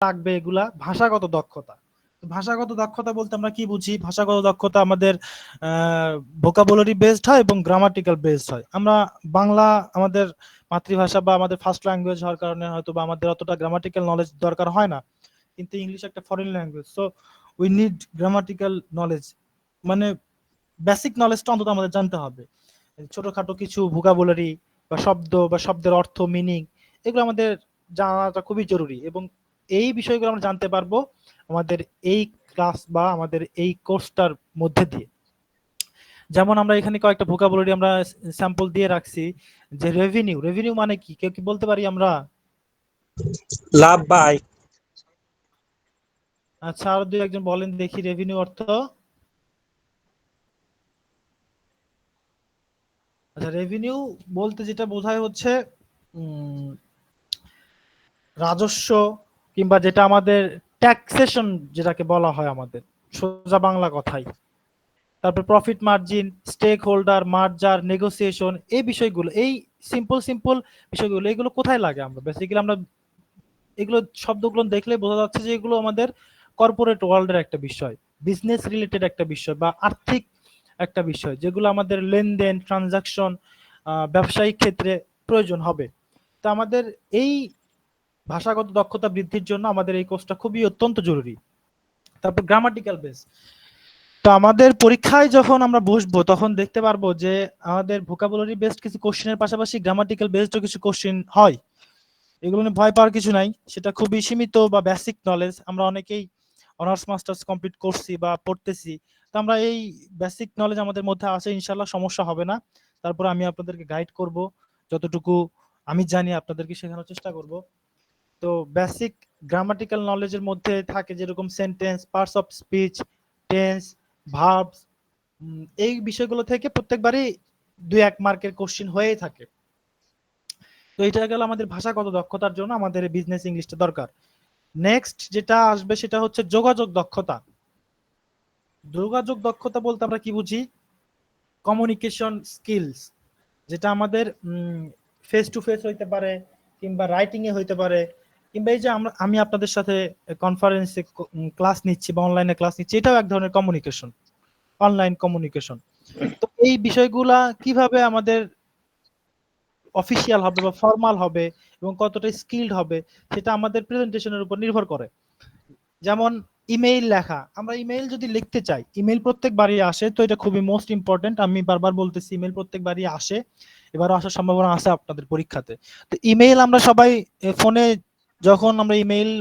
লাগবে এগুলা ভাষাগত দক্ষতা। ভাষাগত দক্ষতা বলতে আমরা কি বুঝি? ভাষাগত দক্ষতা আমাদের ভোকাবুলারি বেসড হয় এবং গ্রামাটিক্যাল বেসড হয়। আমরা বাংলা আমাদের মাতৃভাষা বা আমাদের ফার্স্ট ল্যাঙ্গুয়েজ হওয়ার কারণে হয়তো বা আমাদের অতটা গ্রামাটিক্যাল নলেজ দরকার হয় না, কিন্তু ইংলিশ একটা foreign language, so we need grammatical knowledge, মানে বেসিক নলেজটা অন্তত আমাদের জানতে হবে। ছোটখাটো কিছু ভোকাবুলারি বা শব্দ বা শব্দের অর্থ, মিনিং, এগুলো আমাদের জানাটা খুবই জরুরি এবং এই বিষয়গুলো আমরা জানতে পারবো আমাদের এই ক্লাস বা আমাদের এই কোর্সটার মধ্যে দিয়ে। যেমন আমরা এখানে কয়েকটা ভোকাবুলারি আমরা স্যাম্পল দিয়ে রাখছি, যে রেভিনিউ, রেভিনিউ মানে কি কেউ কি বলতে পারি আমরা? লাভ বা আয়। আচ্ছা, আরো দুই একজন বলেন দেখি রেভিনিউ অর্থ। আচ্ছা, রেভিনিউ বলতে যেটা বোঝায় হচ্ছে রাজস্ব, কিংবা যেটা আমাদের ট্যাক্সেশন যেটাকে বলা হয় আমাদের সোজা বাংলা কথাই। তারপর profit margin, stakeholder merger, negotiation, এই বিষয়গুলো, এই সিম্পল সিম্পল বিষয়গুলো, এগুলো কোথায় লাগে? আমরা বেসিক্যালি আমরা এগুলো শব্দগুলো দেখলে বোঝা যাচ্ছে যে এগুলো আমাদের কর্পোরেট ওয়ার্ল্ডের একটা বিষয়, বিজনেস রিলেটেড একটা বিষয় বা আর্থিক একটা বিষয়, যেগুলো আমাদের লেনদেন, ট্রানজাকশন, ব্যবসায়িক ক্ষেত্রে প্রয়োজন হবে। তো আমাদের এই ভাষাগত দক্ষতা বৃদ্ধির জন্য আমাদের এই কোর্সটা খুবই অত্যন্ত জরুরি। তারপর গ্রামাটিক্যাল বেস, তো আমাদের পরীক্ষায় যখন আমরা বসবো তখন দেখতে পারবো যে আমাদের ভোকাবুলারি বেসড কিছু কোশ্চেনের পাশাপাশি গ্রামাটিক্যাল বেসডও কিছু কোশ্চেন হয়। এগুলো নিয়ে ভয় পাওয়ার কিছু নাই, সেটা খুবই সীমিত বা বেসিক নলেজ। আমরা অনেকেই অনার্স মাস্টার্স কমপ্লিট করছি বা পড়তেছি, তো আমরা এই বেসিক নলেজ আমাদের মধ্যে আছে, ইনশাল্লাহ সমস্যা হবে না। তারপর আমি আপনাদেরকে গাইড করব, যতটুকু আমি জানি আপনাদেরকে শেখানোর চেষ্টা করব। তো বেসিক গ্রামাটিক্যাল নলেজের মধ্যে থাকে যেরকম sentence, parts of speech, tense, verbs, এই বিষয়গুলো থেকে প্রত্যেকবারই 2-1 মার্কের কোশ্চেন হয়েই থাকে। তো এটা গেল আমাদের ভাষাগত দক্ষতার জন্য আমাদের বিজনেস ইংলিশটা দরকার। নেক্সট যেটা আসবে সেটা হচ্ছে যোগাযোগ দক্ষতা। যোগাযোগ দক্ষতা বলতে আমরা কি বুঝি? কমিউনিকেশন স্কিলস, যেটা আমাদের ফেস টু ফেস হইতে পারে, কিংবা রাইটিং এ হইতে পারে, কিংবা এই যে আমি আপনাদের সাথে কনফারেন্সে ক্লাস নিচ্ছি বা অনলাইনে ক্লাস নিচ্ছি, এটাও এক ধরনের কমিউনিকেশন, অনলাইন কমিউনিকেশন। তো এই বিষয়গুলা কিভাবে আমাদের অফিসিয়াল হবে বা ফর্মাল হবে এবং কতটা স্কিলড হবে, সেটা আমাদের প্রেজেন্টেশনের উপর নির্ভর করে। যেমন ইমেইল লেখা, আমরা ইমেইল যদি লিখতে চাই, ইমেইল প্রত্যেকবারই আসে, তো এটা খুবই মোস্ট ইম্পর্টেন্ট। আমি বারবার বলতেছি ইমেইল প্রত্যেকবারই আসে, এবারও আসার সম্ভাবনা আছে আপনাদের পরীক্ষাতে। তো ইমেইল আমরা সবাই ফোনে যখন আমরা ইমেইল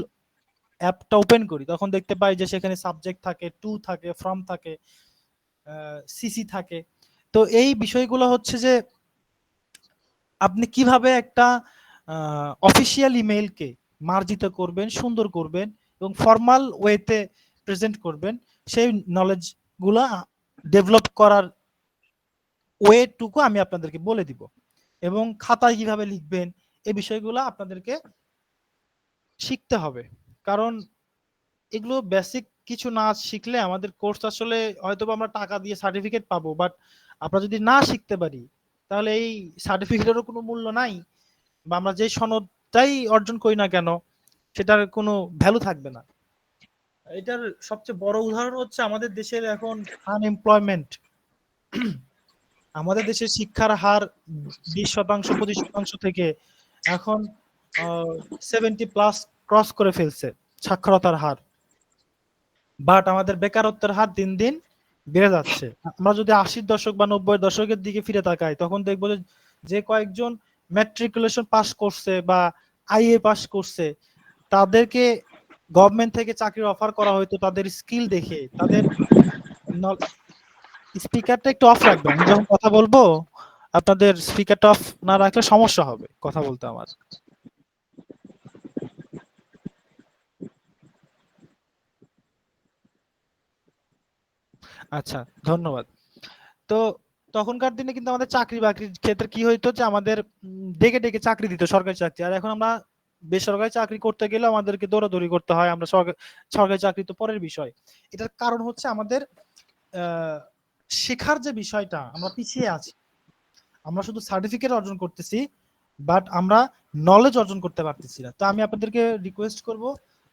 অ্যাপটা ওপেন করি তখন দেখতে পাই যে সেখানে সাবজেক্ট থাকে, টু থাকে, ফ্রম থাকে, সিসি থাকে। তো এই বিষয়গুলো হচ্ছে যে আপনি কিভাবে একটা অফিসিয়াল ইমেইলকে মার্জিত করবেন, সুন্দর করবেন এবং ফর্মাল ওয়েতে প্রেজেন্ট করবেন, সেই নলেজ গুলা ডেভেলপ করার ওয়েটুকু আমি আপনাদেরকে বলে দিব। এবং খাতায় কিভাবে লিখবেন এই বিষয়গুলো আপনাদেরকে শিখতে হবে, কারণ এগুলো বেসিক কিছু না শিখলে আমাদের কোর্স আসলে হয়তো আমরা টাকা দিয়ে সার্টিফিকেট পাবো, বাট আমরা যদি না শিখতে পারি তাহলে এই সার্টিফিকেটেরও কোনো মূল্য নাই, বা আমরা যে সনদটাই অর্জন করি না কেন সেটার কোনো ভ্যালু থাকবে না। এটার সবচেয়ে বড় উদাহরণ হচ্ছে আমাদের দেশের এখন আনএমপ্লয়মেন্ট। আমাদের দেশের শিক্ষার হার 20%, 25% থেকে এখন 70+ ক্রস করে ফেলছে সাক্ষরতার হার, বাট আমাদের বেকারত্বের হার দিন দিন বেড়ে যাচ্ছে। আমরা যদি 80-র দশক বা 90-এর দশকের দিকে ফিরে তাকাই তখন দেখবো যে কয়েকজন ম্যাট্রিকুলেশন পাস করছে বা আইএ পাস করছে তাদেরকে গভর্নমেন্ট থেকে চাকরির অফার করা হয়তো তাদের স্কিল দেখে, তাদের স্পিকারটা একটু অফ রাখবেন, আমি যখন কথা বলবো আপনাদের স্পিকারটা অফ না রাখলে সমস্যা হবে কথা বলতে আমার। আচ্ছা, ধন্যবাদ। তো তখনকার দিনে কিন্তু আমাদের চাকরি বাকরির ক্ষেত্রে কি হইতো যে আমাদের ডেকে ডেকে চাকরি দিত, সরকারি চাকরি। আর এখন আমরা বেসরকারি চাকরি করতে গেলে আমাদেরকে দৌড়াদৌড়ি করতে হয়, আমরা সরকারি চাকরি তো পরের বিষয়। এটার কারণ হচ্ছে আমাদের শেখার যে বিষয়টা, আমরা পিছিয়ে আছি। আমরা শুধু সার্টিফিকেট অর্জন করতেছি, বাট আমরা নলেজ অর্জন করতে পারতেছি না। তো আমি আপনাদেরকে রিকোয়েস্ট করব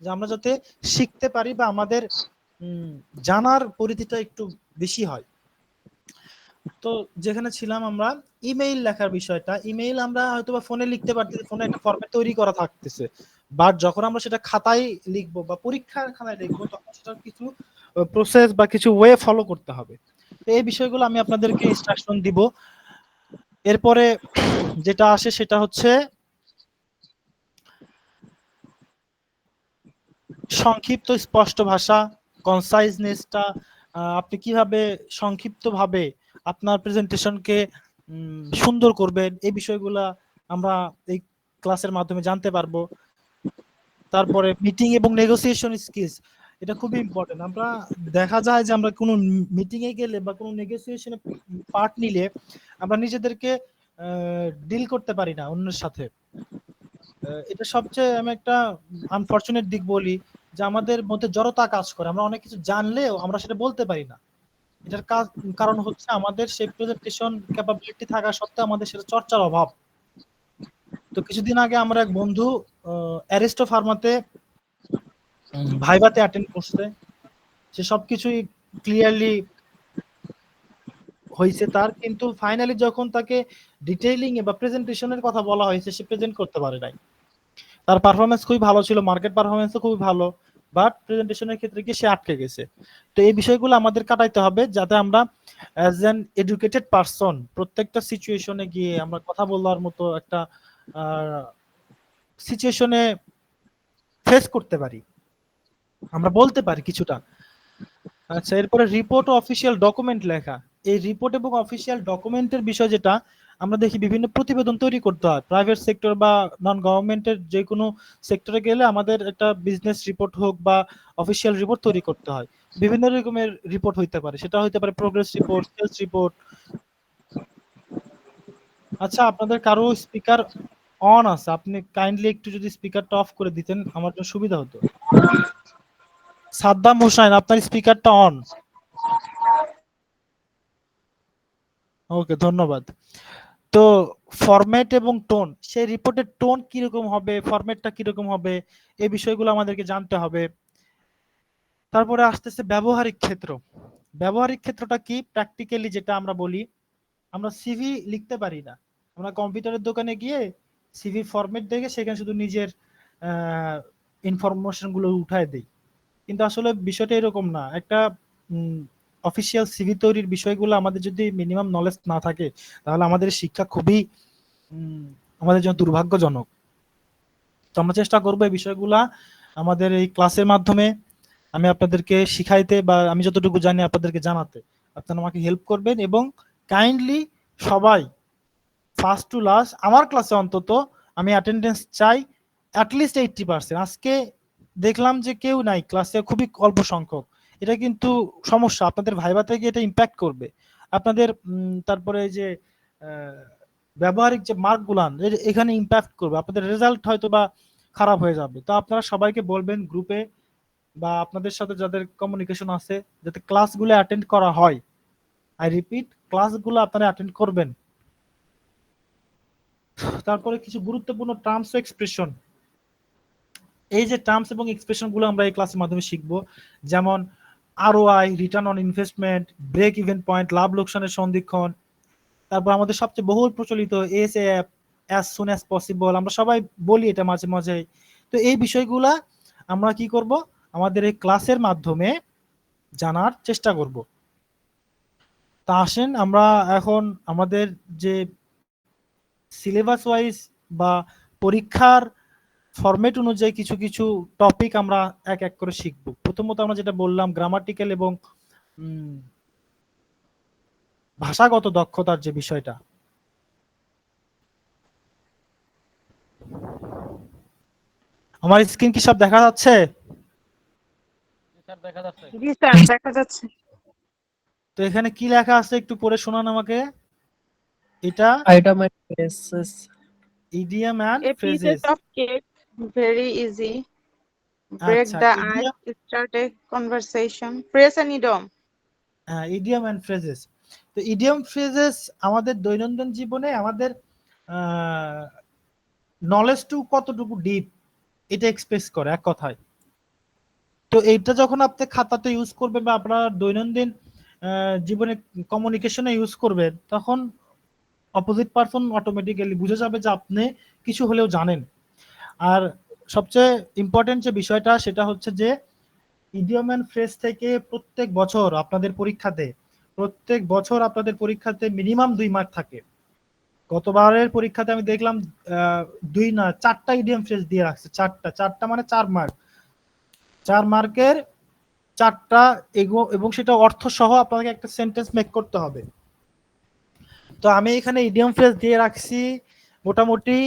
যে আমরা যাতে শিখতে পারি বা আমাদের জানার পরিধিটা একটু বেশি হয়। তো যেখানে ছিলাম আমরা ইমেইল লেখার বিষয়টা, ইমেইল আমরা হয়তো বা ফোনে লিখতে পারতেছি, ফোনে একটা ফরম্যাট তৈরি করা থাকতেছে, বাট যখন আমরা সেটা খাতায় লিখবো বা পরীক্ষার খাতায় লিখবো তখন সেটার কিছু প্রসেস বা কিছু ওয়ে ফলো করতে হবে। তো এই বিষয়গুলো আমি আপনাদেরকে ইনস্ট্রাকশন দিব। এরপরে যেটা আসে সেটা হচ্ছে সংক্ষিপ্ত স্পষ্ট ভাষা, কনসাইজনেসটা, আপনি কিভাবে সংক্ষিপ্তভাবে আপনার প্রেজেন্টেশনকে সুন্দর করবেন, এই বিষয়গুলা আমরা এই ক্লাসের মাধ্যমে জানতে পারবো। তারপরে মিটিং এবং নেগোসিয়েশন স্কিলস, এটা খুবই ইম্পর্টেন্ট। আমরা দেখা যায় যে আমরা কোনো মিটিং এ গেলে বা কোনো নেগোসিয়েশনে পার্ট নিলে আমরা নিজেদেরকে ডিল করতে পারি না অন্যের সাথে। এটা সবচেয়ে আমি একটা আনফরচুনেট দিক বলি, যে আমাদের মধ্যে জড়তা কাজ করে, আমরা অনেক কিছু জানলেও আমরা সেটা বলতে পারি না। এটার কারণ হচ্ছে আমাদের সেই প্রেজেন্টেশন ক্যাপাবিলিটি থাকা সত্ত্বেও আমাদের সেটা চর্চার অভাব। তো কিছুদিন আগে আমরা এক বন্ধু অ্যারিস্টো ফার্মাতে ভাইভাতে অ্যাটেন্ড করছে, সে সবকিছুই ক্লিয়ারলি হয়েছে তার, কিন্তু ফাইনালি যখন তাকে ডিটেইলিং বা প্রেজেন্টেশনের কথা বলা হয়েছে সে প্রেজেন্ট করতে পারে নাই। তার পারফরমেন্স খুবই ভালো ছিল, মার্কেট পারফরমেন্সও খুবই ভালো, বাট প্রেজেন্টেশনের ক্ষেত্রে কি সে আটকে গেছে। তো এই বিষয়গুলো আমাদের কাটাইতে হবে যাতে আমরা অ্যাজ অ্যান এডুকেটেড পারসন প্রত্যেকটা সিচুয়েশনে গিয়ে আমরা কথা বলার মতো একটা সিচুয়েশনে ফেস করতে পারি, আমরা বলতে পারি কিছুটা। আচ্ছা, এরপরে রিপোর্ট ও অফিসিয়াল ডকুমেন্ট লেখা। এই রিপোর্ট এবং অফিসিয়াল ডকুমেন্টের বিষয় যেটা আমরা দেখি বিভিন্ন প্রতিবেদন তৈরি করতে হয় প্রাইভেট সেক্টর বা নন গভর্নমেন্টের যে কোনো সেক্টরে গেলে আমাদের একটা বিজনেস রিপোর্ট হোক বা অফিসিয়াল রিপোর্ট তৈরি করতে হয়। বিভিন্ন রকমের রিপোর্ট হইতে পারে, সেটা হইতে পারে প্রোগ্রেস রিপোর্ট, সেলস রিপোর্ট। আচ্ছা, আপনাদের কারো স্পিকার অন আছে, আপনি কাইন্ডলি একটু যদি স্পিকারটা অফ করে দিতেন আমার জন্য সুবিধা হতো। সাদ্দাম হোসাইন, আপনার স্পিকারটা অন। ওকে, ধন্যবাদ। তো ফরম্যাট এবং টোন, সেই রিপোর্টের টোন কিরকম হবে, ফরম্যাটটা কিরকম হবে, এই বিষয়গুলো আমাদেরকে জানতে হবে। তারপরে আসতেছে ব্যবহারিক ক্ষেত্র। ব্যবহারিক ক্ষেত্রটা কি, প্র্যাকটিক্যালি যেটা আমরা বলি, আমরা সিভি লিখতে পারি না, আমরা কম্পিউটারের দোকানে গিয়ে সিভি ফরম্যাট দেখে সেখানে শুধু নিজের ইনফরমেশন গুলো উঠায় দেই, কিন্তু আসলে বিষয়টা এরকম না। একটা অফিসিয়াল সিভি তৈরির বিষয়গুলো আমাদের যদি মিনিমাম নলেজ না থাকে তাহলে আমাদের শিক্ষা খুবই আমাদের জন্য দুর্ভাগ্যজনক। তো আমরা চেষ্টা করবো এই বিষয়গুলা আমাদের এই ক্লাসের মাধ্যমে আমি আপনাদেরকে শিখাইতে বা আমি যতটুকু জানি আপনাদেরকে জানাতে। আপনারা আমাকে হেল্প করবেন এবং কাইন্ডলি সবাই ফার্স্ট টু লাস্ট আমার ক্লাসে অন্তত আমি অ্যাটেন্ডেন্স চাই অ্যাটলিস্ট 80%। আজকে দেখলাম যে কেউ নাই ক্লাসে, খুবই অল্প সংখ্যক। এটা কিন্তু সমস্যা, আপনাদের ভাইভাতে গিয়ে এটা ইম্প্যাক্ট করবে আপনাদের। তারপরে যে ব্যবহারিক যে মার্ক গুলান এখানে ইম্প্যাক্ট করবে, আপনাদের রেজাল্ট হয়তো বা খারাপ হয়ে যাবে। তো আপনারা সবাইকে বলবেন গ্রুপে বা আপনাদের সাথে যাদের কমিউনিকেশন আছে যাতে ক্লাসগুলো অ্যাটেন্ড করা হয়। আই রিপিট, ক্লাসগুলো আপনারা অ্যাটেন্ড করবেন। তারপরে কিছু গুরুত্বপূর্ণ টার্মস ও এক্সপ্রেশন, এই যে টার্মস এবং এক্সপ্রেশন গুলো আমরা এই ক্লাসের মাধ্যমে শিখবো, যেমন ROI, return on investment, break even point, লাভ লোকসানের সন্ধিক্ষণ। তারপর আমাদের সবচেয়ে বহুল প্রচলিত ASAP, as soon as possible, আমরা সবাই বলি এটা মাঝে মাঝে। তো এই বিষয়গুলা আমরা কি করব, আমাদের এই ক্লাসের মাধ্যমে জানার চেষ্টা করব। তা আসেন আমরা এখন আমাদের যে সিলেবাস ওয়াইজ বা পরীক্ষার ফরম্যাট অনুযায়ী কিছু কিছু টপিক আমরা এক এক করে শিখব। প্রথমত আমরা যেটা বললাম গ্রামাটিক্যাল এবং ভাষাগত দক্ষতার যে বিষয়টা। আমার স্ক্রিন কি সব দেখা যাচ্ছে? জি স্যার, দেখা যাচ্ছে। তো এখানে কি লেখা আছে একটু পড়ে শোনান আমাকে। এটা Item and phrases. Idiom and A phrases. pieces of cake, very easy. Break আচ্ছা, the idiom, ice, start a conversation. Phrase and idiom. Idiom and phrases. তো ইডিয়াম ফ্রেজেস আমাদের দৈনন্দিন জীবনে আমাদের নলেজ টু কতটুকু ডিপ এটা এক্সপ্রেস করে এক কথায়। তো এইটা যখন আপনি খাতাতে ইউজ করবেন বা আপনার দৈনন্দিন জীবনে কমিউনিকেশনে ইউজ করবেন, তখন অপোজিট পারসন অটোমেটিক্যালি বুঝে যাবে যে আপনি কিছু হলেও জানেন। আর সবচেয়ে ইম্পর্টেন্ট যে বিষয়টা সেটা হচ্ছে যে ইডিয়ম এন্ড ফ্রেজ থেকে প্রত্যেক বছর আপনাদের পরীক্ষাতে মিনিমাম 2 মার্ক থাকে। গতবারের পরীক্ষাতে আমি দেখলাম 2 না 4টা ইডিয়ম ফ্রেজ দিয়ে রাখছে। 4টা মানে 4 মার্ক। 4 মার্কের 4টা এবং সেটা অর্থ সহ আপনাকে একটা সেন্টেন্স মেক করতে হবে। তো আমি এখানে ইডিয়ম ফ্রেজ দিয়ে রাখছি মোটামুটি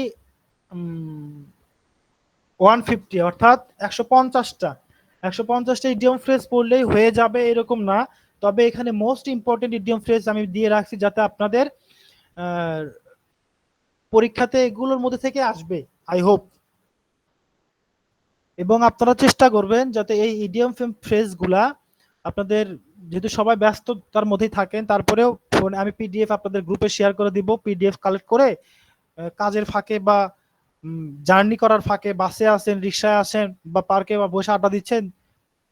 150, অর্থাৎ 150টা ইডিয়ম ফ্রেজ পড়লেই হয়ে যাবে এরকম না। তবে এখানে মোস্ট ইম্পর্টেন্ট ইডিয়ম ফ্রেজ আমি দিয়ে রাখছি যাতে আপনাদের পরীক্ষাতে এগুলোর মধ্যে থেকে আসবে, আই হোপ। এবং আপনারা চেষ্টা করবেন যাতে এই ইডিয়ম ফ্রেজ গুলা আপনাদের, যেহেতু সবাই ব্যস্ত তার মধ্যেই থাকেন, তারপরেও আমি পিডিএফ আপনাদের গ্রুপে শেয়ার করে দিব। পিডিএফ কালেক্ট করে কাজের ফাঁকে বা জার্নি করার ফাঁকে, বাসে আসেন, রিক্সায় আসেন বা পার্কে বা বসে আড্ডা দিচ্ছেন,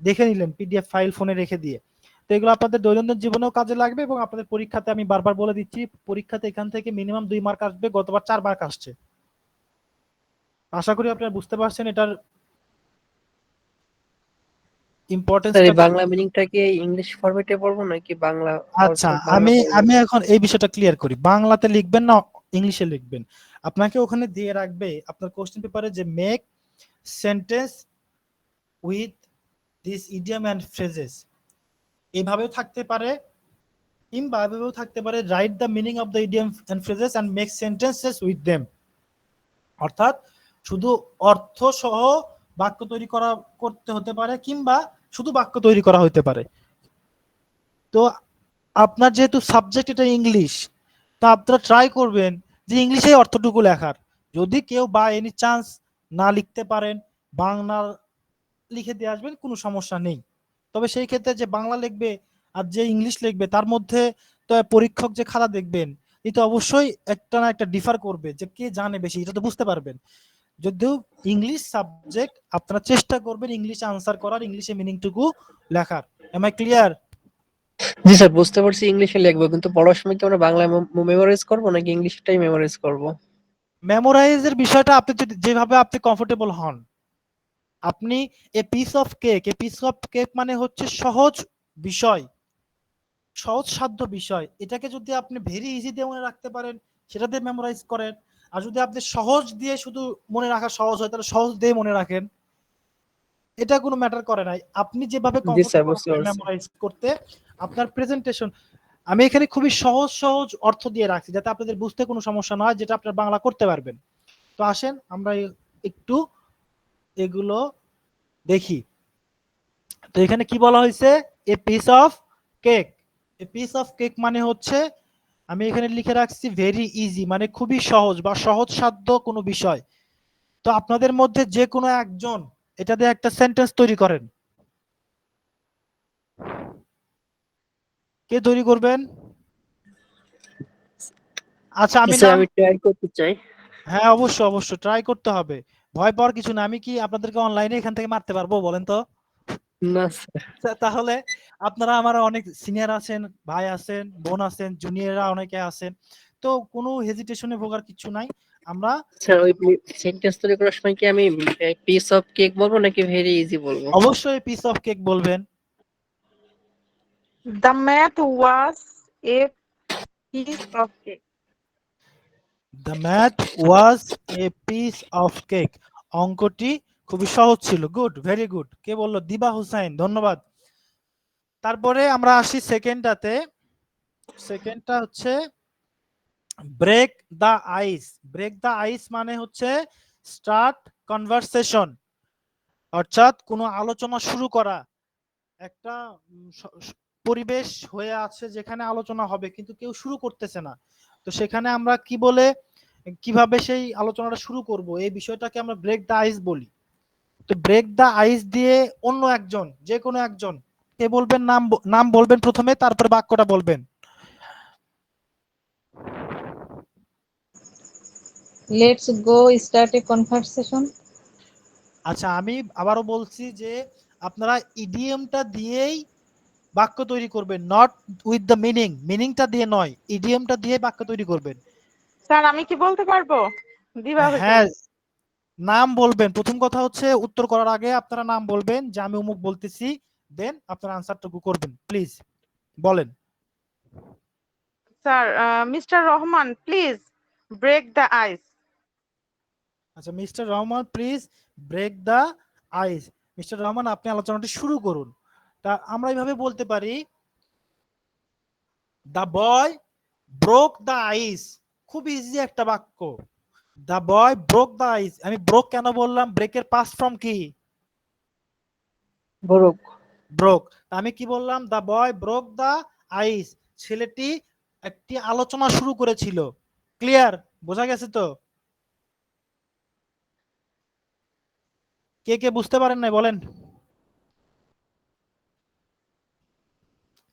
দেখে নিলেন পিডিএফ ফাইল ফোনে রেখে দিয়ে। তো এগুলো আপনাদের দৈনন্দিন জীবনেও কাজে লাগবে এবং আপনাদের পরীক্ষাতে, আমি বারবার বলে দিচ্ছি, পরীক্ষাতে এখান থেকে মিনিমাম 2 মার্ক আসবে। গতবার 4 মার্ক আসছে। আশা করি আপনারা বুঝতে পারছেন এটার স্যার এই ইম্পর্টেন্সটা। বাংলা মিনিংটা কি ইংলিশ ফরম্যাটে পড়বো নাকি বাংলা আচ্ছা, বাংলা আমি পড়বো? আমি এখন এই বিষয়টা ক্লিয়ার করি। বাংলাতে লিখবেন না ইংলিশে লিখবেন? আপনাকে ওখানে দিয়ে রাখবে আপনার কোশ্চেন পেপারে যে make sentence with this idiom and phrases, এইভাবেও থাকতে পারে কিংবা এভাবেও থাকতে পারে write the meaning of the idiom and phrases and make sentences with them. অর্থাৎ শুধু অর্থ সহ বাক্য তৈরি করতে হতে পারে কিংবা শুধু বাক্য তৈরি করা হতে পারে। তো আপনার যেহেতু সাবজেক্ট এটা ইংলিশ, তা আপনারা ট্রাই করবেন যে ইংলিশে অর্থটুকু লেখার। যদি কেউ বা এনি চান্স না লিখতে পারেন, বাংলা লিখে দিয়ে আসবেন, কোনো সমস্যা নেই। তবে সেই ক্ষেত্রে যে বাংলা লিখবে আর যে ইংলিশ লিখবে তার মধ্যে তো পরীক্ষক যে খাতা দেখবেন, এটা অবশ্যই একটা না একটা ডিফার করবে, যে কে জানে বেশি, এটা তো বুঝতে পারবেন। যদিও ইংলিশ সাবজেক্ট, আপনারা চেষ্টা করবেন ইংলিশে আনসার করার, ইংলিশে মিনিংটুকু লেখার। Am I clear? জি স্যার, বুঝতে পারছি ইংলিশে লিখবো, কিন্তু পড়ার সময় কি আমরা বাংলায় মেমোরাইজ করবো নাকি ইংলিশটাই মেমোরাইজ করবো? মেমোরাইজের বিষয়টা আপনি যেভাবে আপনি কমফোর্টেবল হন। আপনি এ পিস অফ কেক মানে হচ্ছে সহজ বিষয়, সহজ সাধ্য বিষয়। এটাকে যদি আপনি ভেরি ইজি দিয়ে মনে রাখতে পারেন, সেটা দিয়ে মেমোরাইজ করেন। আর যদি আপনি সহজ দিয়ে শুধু মনে রাখা সহজ হয়, তাহলে সহজ দিয়ে মনে রাখেন। এটা কোনো ম্যাটার করে নাই, আপনি যেভাবে জি স্যার, কমফোর্টেবল বুঝতে হবেন পারছি। মেমোরাইজ করতে। আপনার প্রেজেন্টেশন আমি এখানে খুবই সহজ সহজ অর্থ দিয়ে রাখছি যাতে আপনাদের বুঝতে কোনো সমস্যা না হয়, যেটা আপনার বাংলা করতে পারবেন। তো আসেন আমরা একটু এগুলো দেখি। তো এখানে কি বলা হয়েছে? A piece of cake. A piece of cake মানে হচ্ছে, আমি এখানে লিখে রাখছি ভেরি ইজি, মানে খুবই সহজ বা সহজ সাধ্য কোনো বিষয়। তো আপনাদের মধ্যে যে কোনো একজন এটা দিয়ে একটা সেন্টেন্স তৈরি করেন। কে তৈরি করবেন? আচ্ছা, আমি স্যার নাম, আমি ট্রাই করতে চাই। হ্যাঁ অবশ্যই অবশ্যই ট্রাই করতে হবে, ভয় পাওয়ার কিছু না। আমি কি আপনাদেরকে অনলাইনে এখান থেকে মারতে পারবো বলেন তো? না স্যার। তাহলে আপনারা আমার অনেক সিনিয়র আছেন, ভাই আছেন, বোন আছেন, জুনিয়ররা অনেকে আছেন। তো কোনো হেজিটেশনে ভোগার কিছু নাই। আমরা স্যার ওই সেন্টেন্স তৈরি করার সময় কি আমি পিস অফ কেক বলবো নাকি ভেরি ইজি বলবো? অবশ্যই পিস অফ কেক বলবেন। The math was a piece of cake. The math was a piece of cake. অঙ্কটি খুবই সহজ ছিল। Good, very good. কে বললো? দিবা হুসাইন, ধন্যবাদ। তারপরে আমরা আসি সেকেন্ডটাতে। সেকেন্ডটা হচ্ছে ব্রেক দা আইস। ব্রেক দা আইস মানে হচ্ছে স্টার্ট কনভারসেশন, অর্থাৎ কোনো আলোচনা শুরু করা। একটা পরিবেশ হয়ে আছে যেখানে আলোচনা হবে কিন্তু কেউ শুরু করতেছে না। তো সেখানে আমরা কি বলে, কিভাবে সেই আলোচনাটা শুরু করব, এই বিষয়টাকে আমরা ব্রেক দা আইস বলি। তো ব্রেক দা আইস দিয়ে অন্য একজন, যে কোনো একজন, কে বলবেন? নাম বলবেন প্রথমে, তারপরে বাক্যটা বলবেন। Let's go start a conversation. আচ্ছা, আমি আবারও বলছি যে আপনারা ইডিএমটা দিয়েই বাক্য তৈরি করবেন, নট উইথ দ্য মিনিংটা দিয়ে নয়, ইডিএমটা দিয়ে বাক্য তৈরি করবেন। স্যার আমি কি বলতে পারবো দিবা হোসেন? হ্যাঁ, নাম বলবেন। প্রথম কথা হচ্ছে উত্তর করার আগে আপনারা নাম বলবেন যে আমি অমুক বলতেছি, দেন আপনারা আনসারটুকু করবেন। প্লিজ বলেন। Sir mister Rahman please break the ice. আচ্ছা, mister Rahman please break the ice. Mister Rahman আপনি আলোচনাটি শুরু করুন। তা আমরা এইভাবে বলতে পারি, the boy broke the ice. খুব ইজি একটা বাক্য। The boy broke the ice. আমি ব্রোক কেন বললাম? ব্রেকের পাস্ট ফর্ম কি? বরক। ব্রোক। আমি কি বললাম? দ্য বয় ব্রোক দ্য আইস। ছেলেটি একটি আলোচনা শুরু করেছিল। ক্লিয়ার? বোঝা গেছে তো? কে কে বুঝতে পারেন নাই বলেন।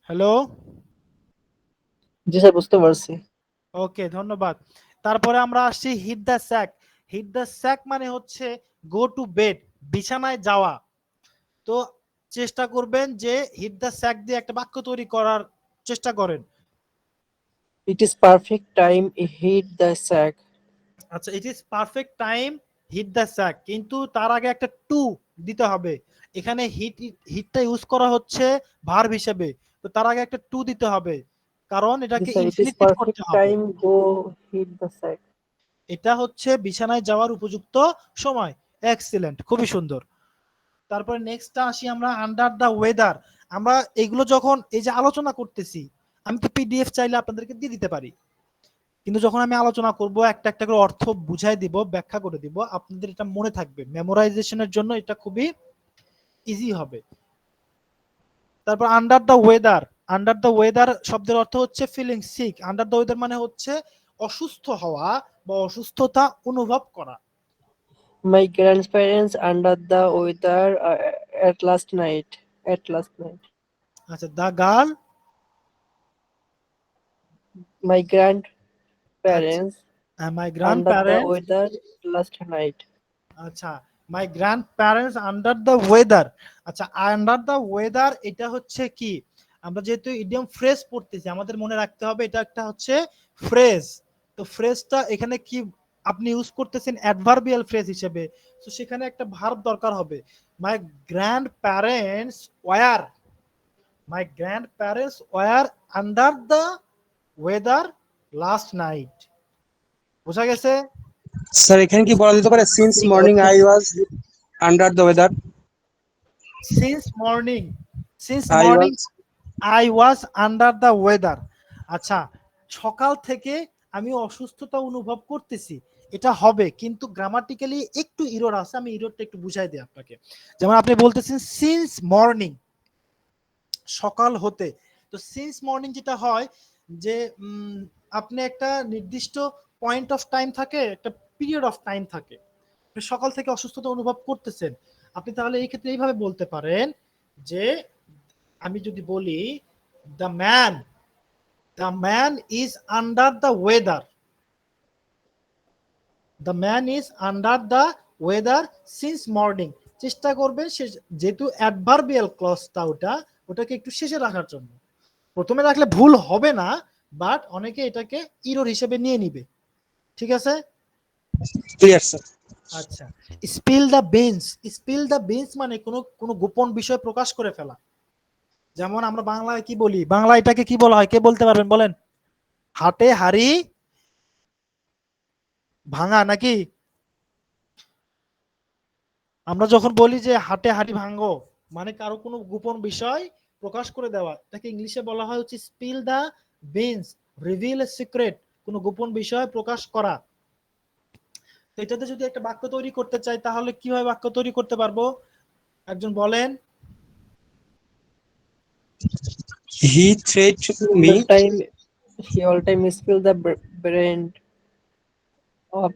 হ্যালো। জি স্যার, বুঝতে পারছি। ওকে, ধন্যবাদ। তারপরে আমরা আসছি hit the sack. Hit the sack মানে হচ্ছে গো টু বেড, বিছানায় যাওয়া। তো চেষ্টা করবেন যে হিট দ্য স্যাক দিয়ে একটা বাক্য তৈরি করার চেষ্টা করেন। It is perfect time hit the sack. আচ্ছা, it is perfect time hit the sack, কিন্তু তার আগে একটা টু দিতে হবে। এখানে হিটটা ইউজ করা হচ্ছে ভার্ব হিসেবে, তো তার আগে একটা টু দিতে হবে, কারণ জি এটাকে স্যার, ইট ইজ ইনফিনিটিভ করতে পারফেক্ট হবে। Time go hit the sack. এটা হচ্ছে বিছানায় যাওয়ার উপযুক্ত সময়। এক্সিলেন্ট, খুবই সুন্দর। তারপরে নেক্সটটা আসি আমরা, আন্ডার দ্য ওয়েদার। আমরা এগুলো যখন এই যে আলোচনা করতেছি, আমি তো পিডিএফ চাইলে আপনাদেরকে দিয়ে দিতে পারি, কিন্তু যখন আমি আলোচনা করব একটা একটা করে অর্থ বুঝাই দিব, ব্যাখ্যা করে দিব, আপনাদের এটা মনে থাকবে, মেমোরাইজেশনের জন্য এটা খুবই ইজি হবে। তারপর under the weather. Under the weather শব্দের অর্থ হচ্ছে feeling sick. Under the weather মানে হচ্ছে অসুস্থ হওয়া বা অসুস্থতা অনুভব করা। My grandparents under the weather at last night. At last night. আচ্ছা, দ্য গার্ল। My আচ্ছা, grandparents my grand under the parents. weather last night. আচ্ছা, মাই grand parents under the weather. আচ্ছা, আন্ডার দ্য ওয়েদার এটা হচ্ছে কি? আমরা যেহেতু idiom phrase পড়তেছি, আমাদের মনে রাখতে হবে এটা একটা হচ্ছে ফ্রেজ। তো ফ্রেজটা এখানে কি আপনি ইউজ করতেছেন? অ্যাডভার্বিয়াল ফ্রেজ হিসেবে। তো সেখানে একটা ভার্ব দরকার হবে। মাই grand parents were, my grand parents were under the weather last night. বোঝা গেছে? স্যার এখানে কি বলা যেতে পারে since morning I was under the weather? Since morning, since I morning was I was under the weather. আচ্ছা, সকাল থেকে আমি অসুস্থতা অনুভব করতেছি, এটা হবে, কিন্তু গ্রামাটিক্যালি একটু ইরর আছে। আমি ইররটা একটু বুঝাই দিই আপনাকে। যেমন আপনি বলতেছেন সিন্স মর্নিং, সকাল হতে। তো সিন্স মর্নিং যেটা হয় যে আপনি একটা নির্দিষ্ট পয়েন্ট অফ টাইম থাকে, একটা পিরিয়ড অফ টাইম থাকে, আপনি সকাল থেকে অসুস্থতা অনুভব করতেছেন। আপনি তাহলে এই ক্ষেত্রে এইভাবে বলতে পারেন যে, আমি যদি বলি the man, the man is under the weather, the man is under the weather since morning. চেষ্টা করবেন যেহেতু অ্যাডভার্বিয়াল ক্লজটা ওটাকে একটু শেষে রাখার জন্য। প্রথমে রাখলে ভুল হবে না, বাট অনেকে এটাকে ইরর হিসেবে নিয়ে নিবে। ঠিক আছে? Clear sir. আচ্ছা, spill the beans. Spill the beans মানে কোনো কোনো গোপন বিষয় প্রকাশ করে ফেলা। যেমন আমরা বাংলায় কি বলি? বাংলা এটাকে কি বলা হয়? কে বলতে পারবেন বলেন? হাটে হাড়ি ভাঙা নাকি? আমরা যখন বলি যে হাটে হাড়ি ভাঙো, মানে কারো কোনো গোপন বিষয় প্রকাশ করে দেওয়া, এটাকে ইংলিশে বলা হয় হচ্ছে spill the beans, reveal a secret, কোনো গোপন বিষয় প্রকাশ করা। তো এটাতে যদি একটা বাক্য তৈরি করতে চাই, তাহলে কিভাবে বাক্য তৈরি করতে পারবো? একজন বলেন। He threat me. All time, he all time spill the brand of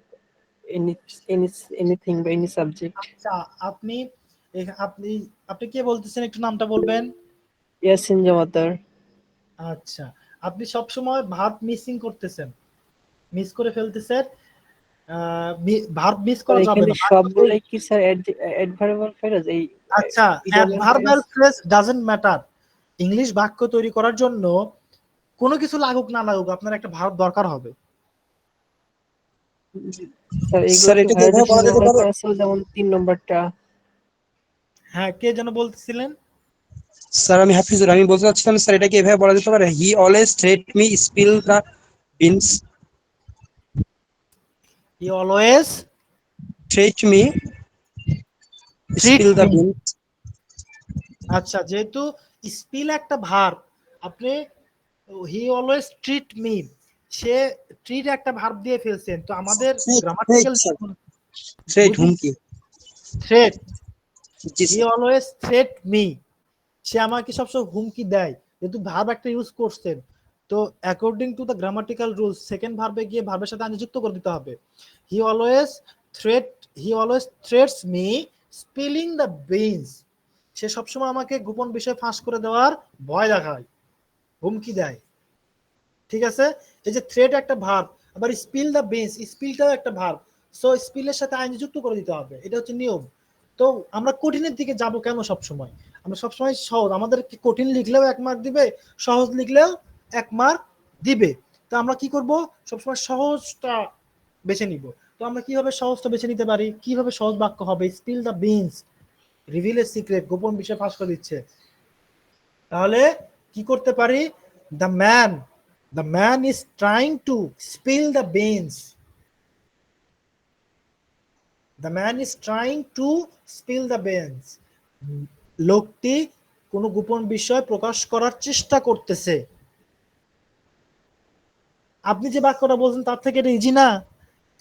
any any anything by any subject. আচ্ছা, আপনি আপনি আপনি কে বলতেছেন? একটু নামটা বলবেন। Yes, in Jamatar. আচ্ছা, আপনি সব সময় ভাব মিসিং করতেছেন, মিস করে ফেলতেছেন। ভার্ব মিস স্যার করা যাবে এখানে না। সবগুলাই কি স্যার অ্যাডভার্বাল ফ্রেজ এই আচ্ছা, adverbial phrase doesn't matter. English বাক্য তৈরি করার জন্য কোনো কিছু লাগুক না লাগুক আপনার একটা ভার্ব দরকার হবে। স্যার এগুলো স্যার কি এটা কি ভার্বের এভাবে বলা জন্য যেতে ব্যবহার পারে? করা ছিল, যেমন 3 নম্বরটা? হ্যাঁ, কে যেন বলতেছিলেন? স্যার আমি হাফিজুর, আমি বলতে চাচ্ছিলাম স্যার এটা কি এভাবে বলা যেতে পারে, হি always threat me spill the beans, he always threat me treat spill the me. Beans. আচ্ছা, যেহেতু স্পিল একটা ভার্ব, আপনি he always treat me, say treat একটা ভার্ব দিয়ে ফেলছেন, তো আমাদের threat threat grammatical sir, threat বুঝি হুমকি। থ্রেট। জি হি স্যার। অলওয়েজ থ্রেট মি, সে আমাকে সবসময় হুমকি দেয়, যেহেতু ভার্ব একটা ইউজ করছেন, তো according to the grammatical rules second ভার্বে গিয়ে ভার্বের সাথে আইনজি যুক্ত করে দিতে হবে। He always threat, he always threats me spilling the beans, সে সবসময় আমাকে গোপন বিষয় ফাঁস করে দেওয়ার ভয় দেখায়, হুমকি দেয়। ঠিক আছে, এই যে থ্রেট একটা ভার্ব, আবার স্পিল দ্য বিনস, স্পিলটাও একটা ভার্ব, সো স্পিলের সাথে আইনজি যুক্ত করে দিতে হবে, এটা হচ্ছে নিয়ম। তো আমরা কঠিনের দিকে যাব কেন সবসময়? আমরা সবসময় সহজ, আমাদের কি কঠিন লিখলেও 1 মার্ক দিবে, সহজ লিখলেও 1 মার্ক দিবে। তো আমরা কি করব, সবসময় সহজটা বেছে নিব। তো আমরা কিভাবে সহজটা বেছে নিতে পারি, কিভাবে সহজ বাক্য হবে? Spill the beans, reveal a secret, গোপন বিষয় ফাঁস করে দিচ্ছে। তাহলে কি করতে পারি? The man, the man is trying to spill the beans, the man is trying to spill the beans, লোকটি কোনো গোপন বিষয় প্রকাশ করার চেষ্টা করতেছে। আপনি যে বাক্যটা বলছেন তার থেকে এটা ইজি না?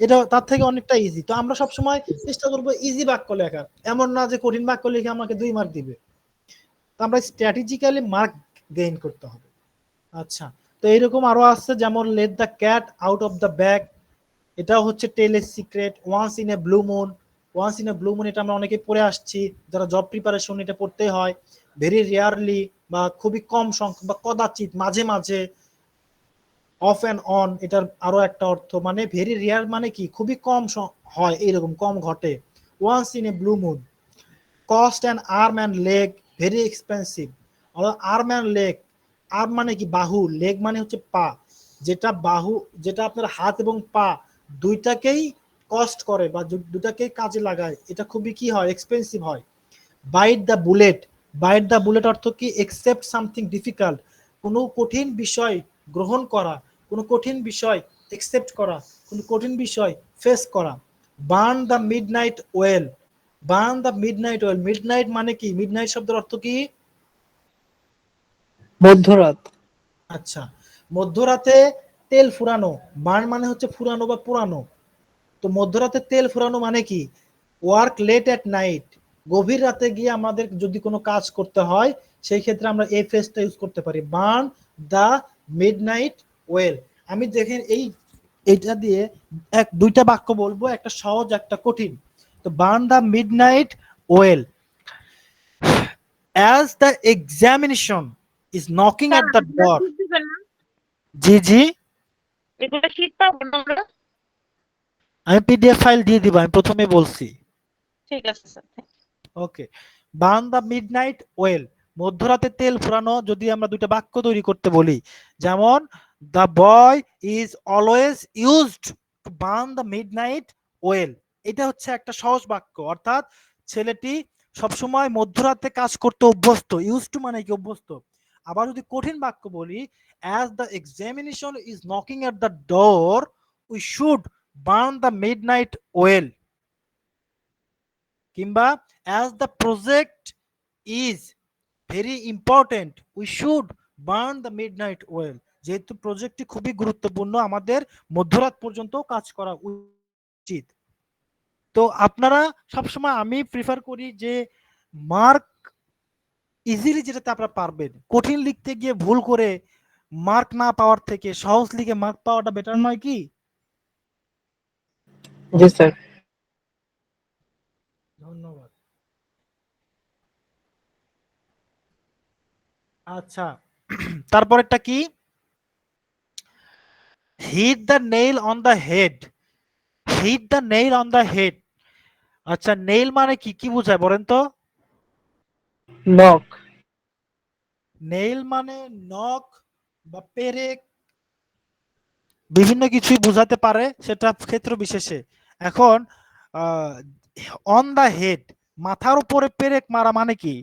এটা তার থেকে অনেকটা ইজি। তো আমরা সবসময় চেষ্টা করবো ইজি বাক্য লেখার, এমন না যে কঠিন বাক্য লিখে আমাকে 2 মার্ক দিবে। তো আমরা স্ট্র্যাটেজিক্যালি মার্ক গেইন করতে হবে। আচ্ছা, তো এইরকম আরো আছে, যেমন let the cat out of the bag, এটাও হচ্ছে tell a secret. Once in a blue moon, once in a blue moon এটা আমরা অনেকে পড়ে আসছি, যারা জব প্রিপারেশন এটা পড়তেই হয়। ভেরি রেয়ারলি বা খুবই কম সংখ্যক বা কদাচিৎ, মাঝে মাঝে। অফ অ্যান্ড অন এটার আরো একটা অর্থ, মানে ভেরি রেয়ার মানে কি খুবই কম হয়, এইরকম কম ঘটে। Once in a blue moon, cost and arm and leg, very expensive. Arm and leg, arm মানে কি বাহু, লেগ মানে হচ্ছে পা, যেটা বাহু, যেটা আপনার হাত এবং পা দুইটাকেই কস্ট করে বা দুটাকেই কাজে লাগায়, এটা খুবই কি হয়, এক্সপেন্সিভ হয়। Byte the bullet, byte the bullet অর্থ কি, একসেপ্ট সামথিং ডিফিকাল্ট, কোনো কঠিন বিষয় গ্রহণ করা, কোনো কঠিন বিষয় একসেপ্ট করা, কোনো কঠিন বিষয় ফেস করা। Burn the midnight well, burn the midnight well, midnight মানে কি, মিডনাইট শব্দের অর্থ কি? মধ্যরাত। আচ্ছা, মধ্যরাতে তেল ফুরানো, বার্ন মানে হচ্ছে ফুরানো বা পুরানো। তো মধ্যরাতে তেল ফুরানো মানে কি, ওয়ার্ক লেট এট নাইট, গভীর রাতে গিয়ে আমাদের যদি কোনো কাজ করতে হয়, সেই ক্ষেত্রে আমরা এই ফ্রেজটা ইউজ করতে পারি, বার্ন দ্য মিডনাইট ওয়েল। আমি দেখেন এইটা দিয়ে দুইটা বাক্য বলবো, একটা সহজ একটা কঠিন। তো burn the midnight well, as the examination is knocking sir at the এগুলো door। শীট দিবেন না? জি জি, এগুলো শীট পাবো না আমরা? আমি পিডিএফ ফাইল দিয়ে দিব, আমি প্রথমে বলছি। ঠিক আছে sir. Okay, burn the midnight well, মধ্যরাতে তেল ফুরানো, যদি আমরা দুইটা বাক্য তৈরি করতে বলি, যেমন the boy is always used to burn the midnight well, এটা হচ্ছে একটা সহজ বাক্য, অর্থাৎ ছেলেটি সবসময় মধ্যরাতে কাজ করতে অভ্যস্ত, ইউজ টু মানে কি অভ্যস্ত। আবার যদি কঠিন বাক্য বলি, as the examination is knocking at the door we should burn the midnight well, কিংবা as the project is very important we should burn the midnight oil, যেহেতু প্রজেক্টটি খুবই গুরুত্বপূর্ণ আমাদের মধ্যরাত পর্যন্ত কাজ করা উচিত। তো আপনারা সবসময়, আমি প্রিফার করি যে মার্ক ইজিলি যেটাতে আপনারা পারবেন, কঠিন লিখতে গিয়ে ভুল করে মার্ক না পাওয়ার থেকে সহজ লিখে মার্ক পাওয়াটা বেটার নয় কি? জি স্যার। ধন্যবাদ। আচ্ছা, তারপরেরটা কি, hit the nail on the head, hit the nail on the head. আচ্ছা, নেইল মানে কি কি বোঝায় বলেন তো? Knock. নেইল মানে নখ বা পেরেক, বিভিন্ন কিছুই বোঝাতে পারে, সেটা ক্ষেত্র বিশেষে। এখন অন দা হেড, মাথার উপরে পেরেক মারা মানে কি?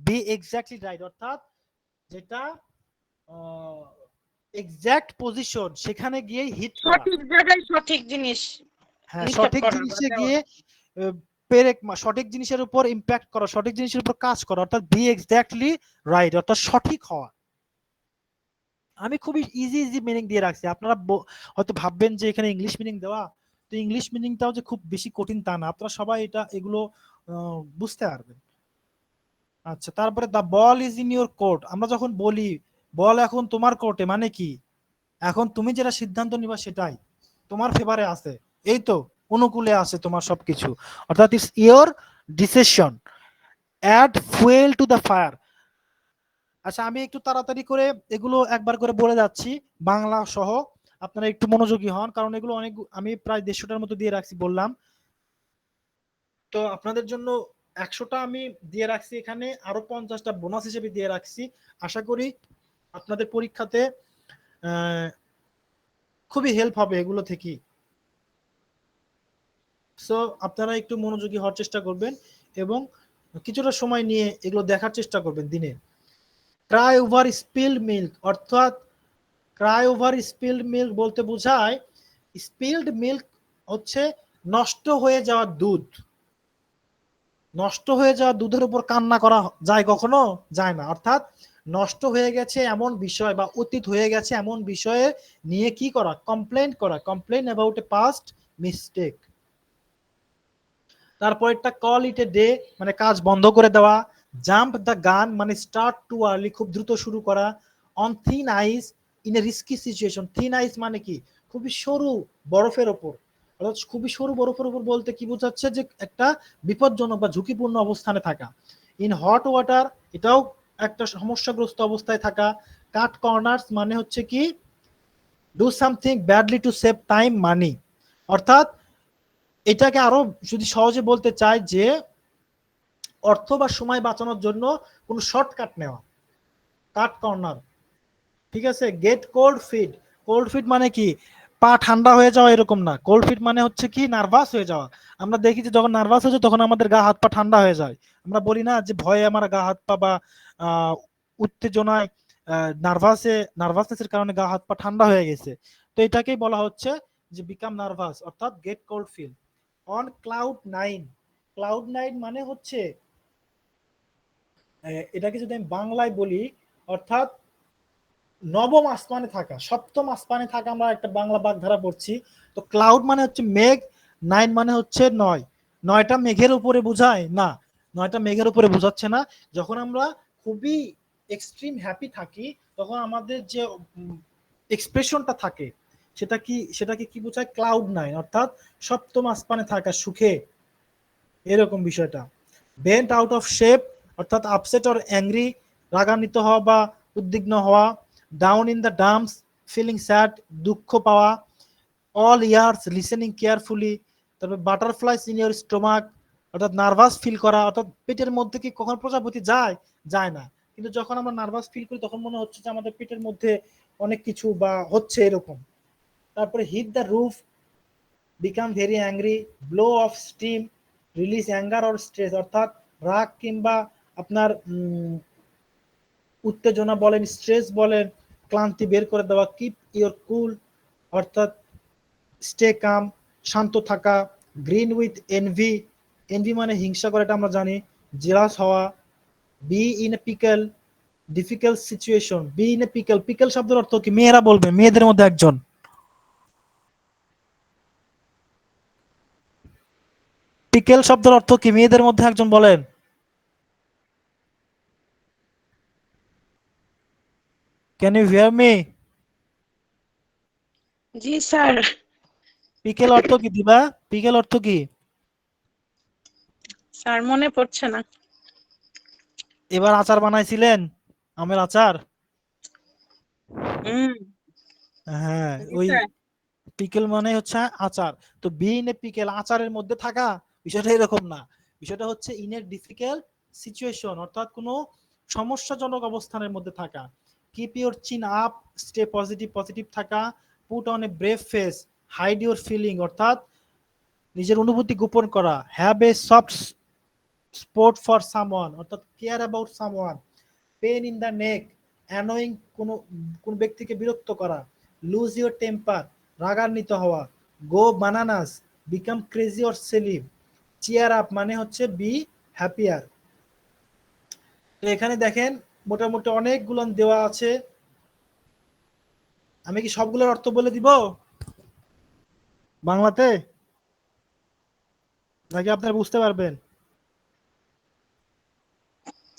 বি এক্স্যাক্টলি রাইট, অর্থাৎ যেটা এক্সাক্ট পজিশন, সেখানে গিয়ে হিট করা। সঠিক জায়গায় সঠিক জিনিস হ্যাঁ, নিক্ষেপ সঠিক করা বা জিনিসে দেওয়া। গিয়ে পেরেক সঠিক জিনিসের উপর ইম্প্যাক্ট করা, সঠিক জিনিসের উপর কাজ করা, অর্থাৎ বি এক্স্যাক্টলি রাইট, অর্থাৎ সঠিক হওয়া। আমি খুবই ইজি ইজি মিনিং দিয়ে রাখছি, আপনারা হয়তো ভাববেন যে এখানে ইংলিশ মিনিং দেওয়া, তো ইংলিশ মিনিংটাও যে খুব বেশি কঠিন তা না, আপনারা সবাই এগুলো বুঝতে পারবেন। আচ্ছা, তারপরে দা বল ইজ ইন ইউর কোর্ট, আমরা যখন বলি বল এখন তোমার কোর্টে, মানে কি এখন তুমি যেটা সিদ্ধান্ত নিবা সেটাই তোমার ফেভারে আছে, এই তো অনুকূলে আছে তোমার সবকিছু, অর্থাৎ it's your decision. Add fuel to the fire. আচ্ছা, আমি একটু তাড়াতাড়ি করে এগুলো একবার করে বলে যাচ্ছি বাংলা সহ, আপনারা একটু মনোযোগী হন, কারণ এগুলো অনেক, আমি প্রায় 150টার মতো দিয়ে রাখছি বললাম, তো আপনাদের জন্য 100টা আমি দিয়ে রাখছি, এখানে আরো 50টা বোনাস হিসেবে দিয়ে রাখছি। আশা করি আপনাদের পরীক্ষাতে খুবই হেল্প হবে এগুলো থেকে। সো আপনারা একটু মনোযোগী হওয়ার চেষ্টা করবেন এবং কিছুটা সময় নিয়ে এগুলো দেখার চেষ্টা করবেন দিনে। ক্রাই ওভার স্পিল্ড মিল্ক, অর্থাৎ ক্রাই ওভার স্পিল্ড মিল্ক বলতে বোঝায়, স্পিল্ড মিল্ক হচ্ছে নষ্ট হয়ে যাওয়া দুধ। নষ্ট হয়ে যাওয়া দুধের উপর কান্না করা যায় কখনো? যায় না। অর্থাৎ নষ্ট হয়ে গেছে এমন বিষয় বা অতীত হয়ে গেছে এমন বিষয়ে নিয়ে কি করা? কমপ্লেন করা, complain about a past mistake. তারপর একটা কল ইট এ ডে, মানে কাজ বন্ধ করে দেওয়া। জাম্প দ্য গান মানে স্টার্ট টু আর্লি, খুব দ্রুত শুরু করা। On thin ice in a risky situation, thin ice মানে কি? খুবই সরু বরফের ওপর, অর্থাৎ খুবই সরু বরফের উপর বলতে কি বোঝাচ্ছে? যে একটা বিপজ্জনক বা ঝুঁকিপূর্ণ অবস্থানে থাকা। ইন হট ওয়াটার, এটাও একটা সমস্যাগ্রস্ত অবস্থায় থাকা। কাট কর্নার্স মানে হচ্ছে কি? Do something badly to save time মানি, অর্থাৎ এটাকে আরো যদি সহজে বলতে চাই যে অর্থ বা সময় বাঁচানোর জন্য কোনো শর্টকাট নেওয়া, কাট কর্নার। ঠিক আছে। Get cold feet, cold feet মানে কি? পা ঠান্ডা হয়ে যাওয়া এরকম না, কোল্ড ফিট মানে হচ্ছে কি? নার্ভাস হয়ে যাওয়া। আমরা দেখি যে যখন নার্ভাস হয়ে যায় তখন আমাদের গা হাত পা ঠান্ডা হয়ে যায়। আমরা বলি না যে ভয়ে আমার গা হাত পা বা উত্তেজনায়, নার্ভাসনেসের কারণে গা হাত পা ঠান্ডা হয়ে গেছে, তো এটাকেই বলা হচ্ছে যে বিকাম নার্ভাস, অর্থাৎ get cold feel. On cloud nine, cloud nine মানে হচ্ছে, এটাকে যদি আমি বাংলায় বলি, অর্থাৎ নবম আসমানে থাকা, সপ্তম আসমানে থাকা, আমরা একটা বাংলা বাগধারা পড়ছি। তো ক্লাউড মানে হচ্ছে মেঘ, নাইন মানে হচ্ছে নয়। নয়টা মেঘের উপরে বোঝায় না, নয়টা মেঘের উপরে বোঝাচ্ছে না। যখন আমরা খুবই এক্সট্রিম হ্যাপি থাকি তখন আমাদের যে এক্সপ্রেশনটা থাকে সেটাকে কি বোঝায়? ক্লাউড নাইন, অর্থাৎ সপ্তম আসমানে থাকা, সুখে, এরকম বিষয়টা। বেন্ট আউট অফ শেপ, অর্থাৎ আপসেট অর অ্যাংরি, রাগান্বিত হওয়া বা উদ্বিগ্ন হওয়া। Down in the dumps, feeling sad, দুঃখ পাওয়া। All ears, listening carefully. তারপর বাটারফ্লাইস ইন ইউর স্টোমাক, অর্থাৎ নার্ভাস ফিল করা, অর্থাৎ পেটের মধ্যে কি কখন প্রজাপতি যায়? যায় না, কিন্তু যখন আমরা নার্ভাস ফিল করি তখন মনে হচ্ছে যে আমাদের পেটের মধ্যে অনেক কিছু বা হচ্ছে এরকম। তারপরে hit the roof, become very angry, blow off steam, release anger or stress, অর্থাৎ রাগ কিংবা আপনার উত্তেজনা বলেন, স্ট্রেস বলেন, ক্লান্তি বের করে দেওয়া। কিপ ইউর কুল, অর্থাৎ স্টে কাম, শান্ত থাকা। গ্রিন উইথ এনভি, এনভি মানে হিংসা করে, এটা আমরা জানি। জেলাস হওয়া। Be in a pickle, difficult situation, be in a pickle, pickle শব্দের অর্থ কি? মেয়েরা বলবে, মেয়েদের মধ্যে একজন। পিকেল শব্দের অর্থ কি? মেয়েদের মধ্যে একজন বলেন। Can you hear me? জি স্যার। পিকেল অর্থ কি দিবা? পিকেল অর্থ কি? স্যার মনে পড়ছে না। এবার আচার বানাইছিলেন, আমের আচার? হুম। হ্যাঁ, জি ওই স্যার। পিকেল মানে হচ্ছে আচার। তো বি ইন এ পিকেল, আচারের মধ্যে থাকা, বিষয়টা এরকম না। বিষয়টা হচ্ছে ইন এ ডিফিকাল্ট সিচুয়েশন, অর্থাৎ কোনো সমস্যাজনক অবস্থানের মধ্যে থাকা। Keep your chin up, stay positive, positive থাকা। Put on a brave face, hide your feeling, অর্থাৎ নিজের অনুভূতি গোপন করা। Have a soft spot for someone, অর্থাৎ care about someone. Pain in the neck, annoying, কোন ব্যক্তিকে বিরক্ত করা। লুজ ইউর টেম্পার, রাগান্বিত হওয়া। Go bananas, become crazy or silly. Cheer up মানে হচ্ছে বি হ্যাপিয়ার। তো এখানে দেখেন মোটামুটি অনেকগুলো দেওয়া আছে। আমি কি সবগুলোর অর্থ বলে দিব বাংলাতে, নাকি আপনারা বুঝতে পারবেন?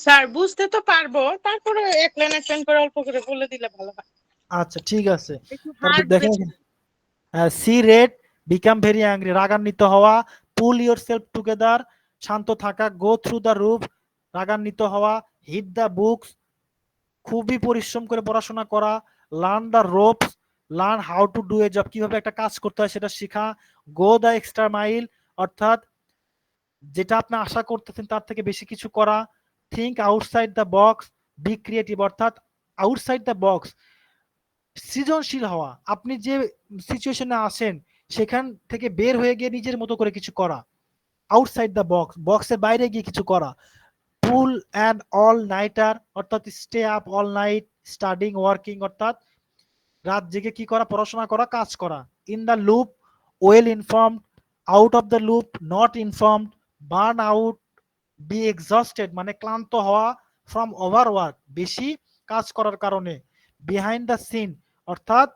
স্যার বুঝতে তো পারবো, তারপরে এক লাইন করে অল্প করে বলে দিলে ভালো হয়। আচ্ছা ঠিক আছে। একটু তারপর হার্ড দেখেন see red, become very angry, রাগান্বিত হওয়া। পুল ইউর সেলফ টুগেদার, শান্ত থাকা। গো থ্রু দ্য রুফ, রাগান্বিত হওয়া। হিট দ্য বুকস, খুবই পরিশ্রম করে পড়াশোনা করা। Learn the ropes, learn how to do a job, কিভাবে একটা কাজ করতে হয় সেটা শেখা। গো দ্য এক্সট্রা মাইল, অর্থাৎ যেটা আপনি আশা করতেছেন তার থেকে বেশি কিছু করা। Think outside the box, be creative, অর্থাৎ আউটসাইড দ্য বক্স, সৃজনশীল হওয়া। আপনি যে সিচুয়েশনে আসেন সেখান থেকে বের হয়ে গিয়ে নিজের মতো করে কিছু করা। আউটসাইড দ্য বক্স, বক্সের বাইরে গিয়ে কিছু করা। পুল অ্যান্ড অল নাইটার, অর্থাৎ stay up all night studying working, অর্থাৎ রাত জেগে কি করা, পড়াশোনা করা, কাজ করা। In the loop, well informed. Out of the loop, not informed. Burn out, be exhausted মানে ক্লান্ত হওয়া। ফ্রম ওভারওয়ার্ক, বেশি কাজ করার কারণে। বিহাইন্ড দ্য সিন, অর্থাৎ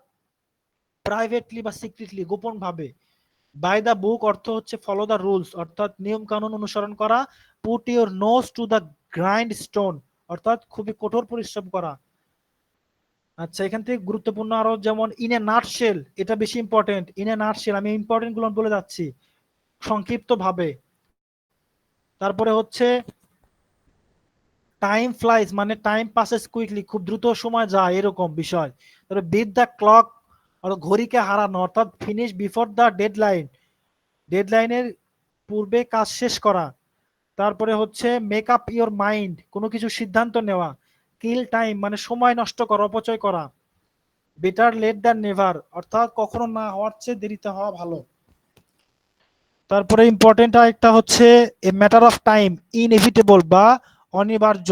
প্রাইভেটলি বা সিক্রেটলি, গোপন ভাবে। বাই দ্য বুক অর্থ হচ্ছে ফলো দ্য রুলস, অর্থাৎ নিয়ম কানুন অনুসরণ করা। Put your nose to the grindstone, অর্থাৎ খুবই কঠোর পরিশ্রম করা। আচ্ছা এখান থেকে গুরুত্বপূর্ণ আরো যেমন ইন এ নাটশেল, এটা বেশি ইম্পর্টেন্ট। ইন এ নাটশেল, আমি ইম্পর্টেন্ট গুলো বলে যাচ্ছি সংক্ষিপ্ত ভাবে। তারপরে হচ্ছে টাইম ফ্লাইজ মানে টাইম পাসেস কুইকলি, খুব দ্রুত সময় যায় এরকম বিষয়। তারপরে বিট দ্য ক্লক, ঘড়িকে হারানো, অর্থাৎ ফিনিশ বিফোর দ্য ডেডলাইন, ডেডলাইনের পূর্বে কাজ শেষ করা। তারপরে হচ্ছে মেক আপ ইওর মাইন্ড, কোনো কিছু সিদ্ধান্ত নেওয়া। কিল টাইম মানে সময় নষ্ট করা, অপচয় করা। বেটার লেট দ্যান নেভার, অর্থাৎ কখনো না হওয়ার চেয়ে দেরিতে হওয়া ভালো। তারপরে ইম্পর্টেন্ট আরেকটা হচ্ছে a matter of time, inevitable বা অনিবার্য।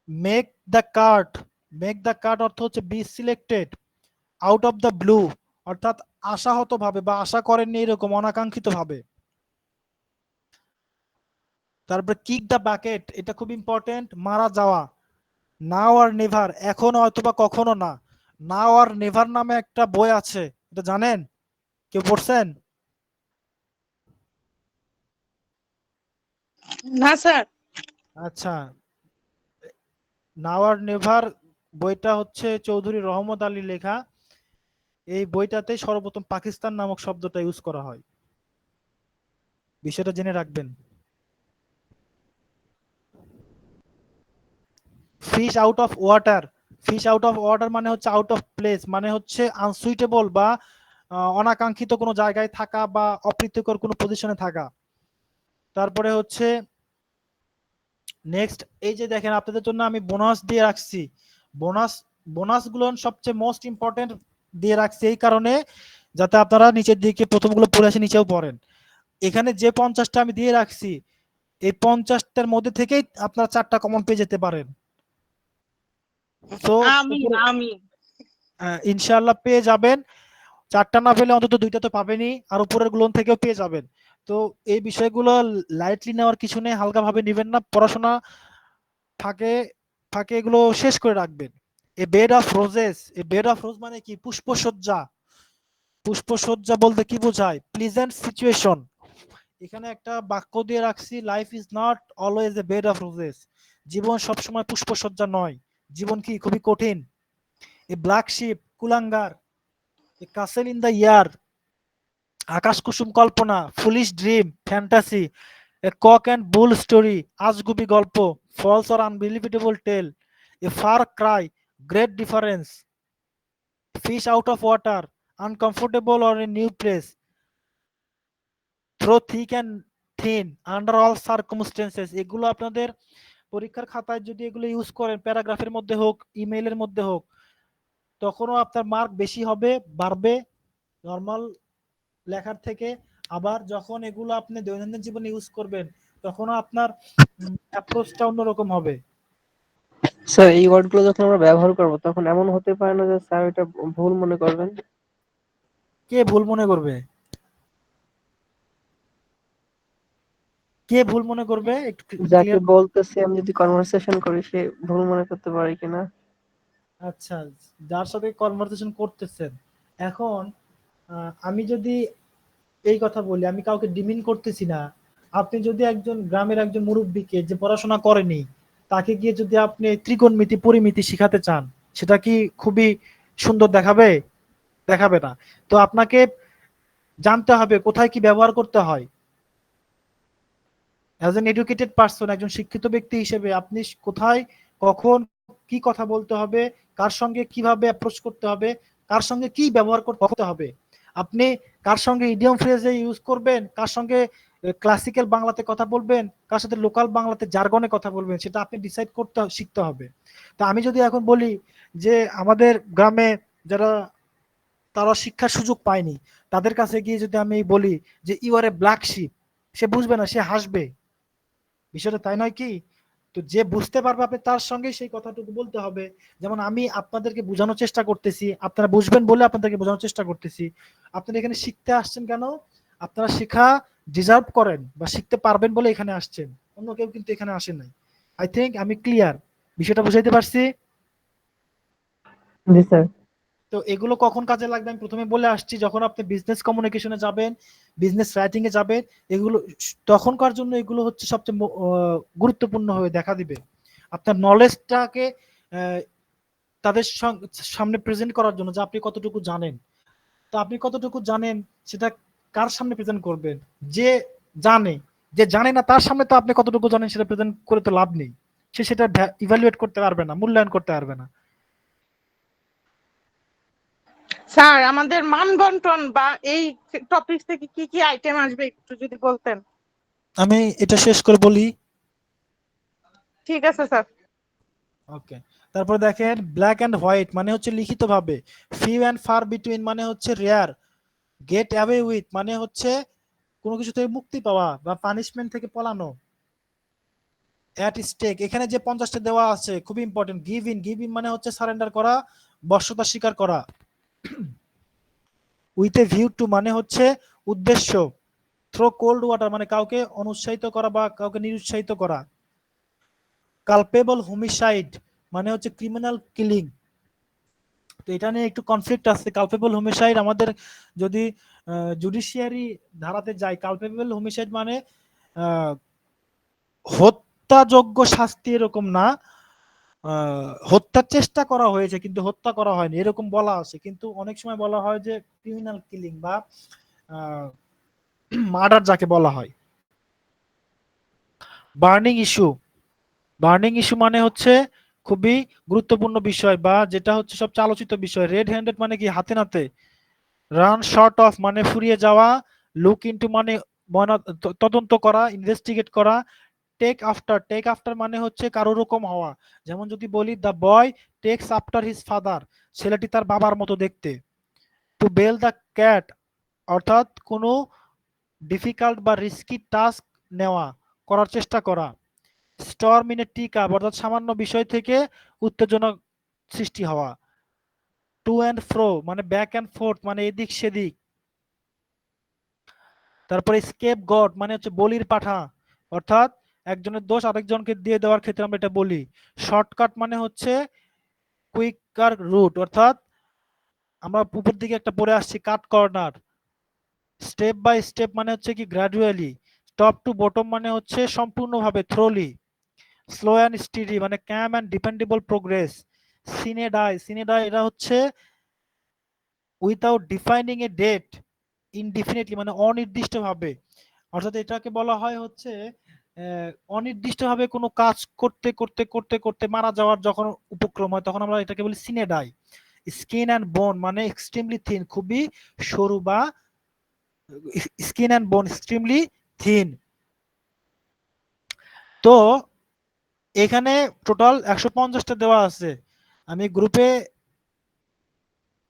Make the cart, make the cart অর্থ হচ্ছে B selected. Out of the blue, অর্থাৎ আশাহত ভাবে বা আশা করেননি এরকম, অনাকাঙ্ক্ষিত ভাবে। তারপরে কিক দ্য বাকেট, এটা খুব ইম্পর্টেন্ট, মারা যাওয়া। নাও আর নেভার, এখন অথবা কখনো না। নাও আর নেভার নামে একটা বই আছে, এটা জানেন? কেউ পড়ছেন? না স্যার। আচ্ছা, নাও আর নেভার বইটা হচ্ছে চৌধুরী রহমত আলী লেখা। এই বইটাতে সর্বপ্রথম পাকিস্তান নামক শব্দটা ইউজ করা হয়, বিষয়টা জেনে রাখবেন। Fish out of water, fish out of water মানে হচ্ছে আউট অফ প্লেস, মানে হচ্ছে আনসুইটেবল বা অনাকাঙ্ক্ষিত কোনো জায়গায় থাকা বা অপ্রীতিকর কোনো পজিশনে থাকা। তারপরে হচ্ছে নেক্সট, এই যে দেখেন আপনাদের জন্য আমি বোনাস দিয়ে রাখছি। বোনাস, বোনাসগুলো সবচেয়ে মোস্ট ইম্পর্টেন্ট দিয়ে রাখছি এই কারণে যাতে আপনারা নিচের দিকে প্রথমগুলো পড়ে আসে নিচেও পড়েন। এখানে যে 50টা আমি দিয়ে রাখছি, এই 50টার মধ্যে থেকেই আপনারা 4টা কমন পেয়ে যেতে পারেন। তো আমি ইনশাআল্লাহ পেয়ে যাবেন। 4টা না পেলে অন্তত 2টা তো পাবেনই, আর উপরের গুলো থেকেও পেয়ে যাবেন। তো এই বিষয়গুলো লাইটলি নেওয়ার কিছু নেই, হালকা ভাবে নেবেন না। পড়াশোনা ফাঁকে ফাঁকে এগুলো শেষ করে রাখবেন। A bed of roses, a bed of rose মানে কি, পুষ্পসজ্জা। পুষ্পসজ্জা বলতে কি বোঝায়? Pleasant situation. এখানে একটা বাক্য দিয়ে রাখছি, life is not always a bed of roses, জীবন সবসময় পুষ্পসজ্জা নয়, জীবন কি খুবই কঠিন। এ ব্ল্যাক শিপ, কুলাঙ্গার। A castle in the air, আকাশ কুসুম কল্পনা। Foolish dream, fantasy. A cock and bull story, আজগুবি গল্প। False or unbelievable tale. A far cry, great difference. Fish out of water, uncomfortable or a new place, through thick and thin, under all circumstances, এগুলো আপনাদের পরীক্ষার খাতায় যদি এগুলো use করেন, প্যারাগ্রাফের মধ্যে হোক, ইমেইলের মধ্যে হোক, তখনও আপনার মার্ক বেশি হবে, বাড়বে নর্মাল লেখার থেকে। আবার যখন এগুলো আপনি দৈনন্দিন জীবনে ইউজ করবেন, তখনও আপনার অ্যাপ্রোচটা অন্যরকম হবে। স্যার এই ওয়ার্ডগুলো যখন আমরা ব্যবহার করব তখন এমন হতে পারে না যে স্যার এটা ভুল মনে করবেন? কে ভুল মনে করবে? কে ভুল মনে করবে একটু যাকে ক্লিয়ার। বলতেছি আমি যদি কনভারসেশন করি সে ভুল মনে করতে পারে কিনা? আচ্ছা, যার সাথে কনভারসেশন করতেছেন, এখন আমি যদি এই কথা বলি, আমি কাউকে ডিমিন করতেছি না। আপনি যদি একজন গ্রামের একজন মুরব্বীকে যে পড়াশোনা করেনি, তাকে গিয়ে যদি আপনি ত্রিকোণমিতি পরিমিতি শিখাতে চান, সেটা কি খুবই সুন্দর দেখাবে? দেখাবে না। তো আপনাকে জানতে হবে কোথায় কি ব্যবহার করতে হয়। অ্যাজ এন এডুকেটেড পারসন, একজন শিক্ষিত ব্যক্তি হিসেবে আপনি কোথায় কখন কি কথা বলতে হবে, কার সঙ্গে কিভাবে অ্যাপ্রোচ করতে হবে, কার সঙ্গে কি ব্যবহার করতে হবে, আপনি কার সঙ্গে ইডিয়ম ফ্রেজে ইউজ করবেন, কার সঙ্গে ক্লাসিক্যাল বাংলাতে কথা বলবেন, কার সাথে লোকাল বাংলাতে জার্গনে কথা বলবেন, সেটা আপনি ডিসাইড করতে শিখতে হবে। তা আমি যদি এখন বলি যে আমাদের গ্রামে যারা তারা শিক্ষার সুযোগ পায়নি, তাদের কাছে গিয়ে যদি আমি বলি যে you are a black sheep, সে বুঝবে না, সে হাসবে। বিষয়টা তাই নয় কি? তো যে বুঝতে পারবে আপনি তার সঙ্গে সেই কথাটুকু বলতে হবে। যেমন আমি আপনাদেরকে বোঝানোর চেষ্টা করতেছি, আপনারা বুঝবেন বলে আপনাদেরকে বোঝানোর চেষ্টা করতেছি। আপনারা এখানে শিখতে আসছেন কেন? আপনারা শেখা ডিজার্ভ করেন বা শিখতে পারবেন বলে এখানে আসছেন, অন্য কেউ কিন্তু এখানে আসেন নাই। আই থিঙ্ক আমি ক্লিয়ার, বিষয়টা বুঝাইতে পারছি? জি স্যার। তো এগুলো কখন কাজে লাগবে আমি প্রথমে বলে আসছি, যখন আপনি বিজনেস কমিউনিকেশনে যাবেন, বিজনেস রাইটিং এ যাবেন, এগুলো তখনকার জন্য এগুলো হচ্ছে সবচেয়ে গুরুত্বপূর্ণ হয়ে দেখা দিবে। আপনার নলেজটাকে তাদের সামনে প্রেজেন্ট করার জন্য, যে আপনি কতটুকু জানেন। তো আপনি কতটুকু জানেন সেটা কার সামনে প্রেজেন্ট করবেন? যে জানে। যে জানে না তার সামনে তো আপনি কতটুকু জানেন সেটা প্রেজেন্ট করে তো লাভ নেই। সে সেটা ইভ্যালুয়েট করতে পারবে না, মূল্যায়ন করতে পারবে না। স্যার আমাদের মান বন্টন বা এই টপিক থেকে কি কি আইটেম আসবে একটু যদি বলতেন। আমি এটা শেষ করে বলি। ঠিক আছে স্যার। ওকে, তারপর দেখেন ব্ল্যাক এন্ড হোয়াইট মানে হচ্ছে লিখিত ভাবে, ফিউ এন্ড ফার বিটুইন মানে হচ্ছে রেয়ার, গেট অ্যাওয়ে উইথ মানে হচ্ছে কোনো কিছু থেকে মুক্তি পাওয়া বা পানিশমেন্ট থেকে পলানো, অ্যাট স্টেক এখানে যে 50টা দেওয়া আছে খুবই ইম্পর্টেন্ট। গিভ ইন মানে হচ্ছে সারেন্ডার করা, বশ্যতা স্বীকার করা। উইথ এ ভিউ টু মানে হচ্ছে উদ্দেশ্য। থ্রো কোল্ড ওয়াটার মানে কাউকে অনুৎসাহিত করা বা কাউকে নিরুৎসাহিত করা। কালপেবল হোমিসাইড মানে হচ্ছে ক্রিমিনাল কিলিং। তো এটা নিয়ে একটু কনফ্লিক্ট আছে। কালপেবল হোমিসাইড আমাদের যদি জুডিশিয়ারি ধারাতে যাই, কালপেবল হোমিসাইড মানে হত্যাযোগ্য শাস্তি এরকম না, হত্যার চেষ্টা করা হয়েছে কিন্তু হত্যা করা হয়নি এরকম বলা আছে, কিন্তু অনেক সময় বলা হয় যে ক্রিমিনাল কিলিং বা মার্ডার যাকে বলা হয়। বার্নিং ইস্যু, বার্নিং ইস্যু মানে হচ্ছে খুবই গুরুত্বপূর্ণ বিষয় বা যেটা হচ্ছে সবচেয়ে আলোচিত বিষয়। রেড হ্যান্ডেড মানে কি হাতে নাতে। রান শর্ট অফ মানে ফুরিয়ে যাওয়া। লুক ইনটু মানে তদন্ত করা, ইনভেস্টিগেট করা। টেক আফটার মানে হচ্ছে কারো রকম হওয়া। যেমন যদি বলি the boy takes after his father, ছেলেটি তার বাবার মতো দেখতে। টু বেল দ্য ক্যাট অর্থাৎ কোনো ডিফিকাল্ট বা রিস্কি টাস্ক নেওয়া, করার চেষ্টা করা। Storm in a teacup অর্থাৎ সামান্য বিষয় থেকে উত্তেজনা সৃষ্টি হওয়া। টু অ্যান্ড ফ্রো মানে ব্যাক অ্যান্ড ফোর্থ মানে এদিক সেদিক। তারপরে স্কেপ গড মানে হচ্ছে বলির পাঠা, অর্থাৎ একজনের দোষ আরেকজনকে দিয়ে দেওয়ার ক্ষেত্রে আমরা এটা বলি। শর্টকাট মানে হচ্ছে কুইকার রুট, অর্থাৎ আমরা উপর দিকে একটা পড়ে আসছি কাট কর্নার। স্টেপ বাই স্টেপ মানে হচ্ছে কি গ্র্যাজুয়ালি। টপ টু বটম মানে হচ্ছে সম্পূর্ণভাবে থ্রোলি। স্লো অ্যান্ড স্টিডি মানে ক্যাম অ্যান্ড ডিপেন্ডেবল প্রোগ্রেস। সিনেডাই এটা হচ্ছে উইথাউট ডিফাইনিং এ ডেট, ইনডিফিনিটলি মানে অনির্দিষ্টভাবে। অর্থাৎ এটাকে বলা হয় হচ্ছে অনির্দিষ্টভাবে কোনো কাজ করতে করতে করতে করতে মারা যাওয়ার যখন উপক্রম হয় তখন আমরা এটাকে বলি সিনেডাই। স্কিন অ্যান্ড বোন মানে এক্সট্রিমলি থিন, খুবই সরু, বা স্কিন অ্যান্ড বোন এক্সট্রিমলি থিন। তো এখানে টোটাল 150টা দেওয়া আছে, আমি গ্রুপে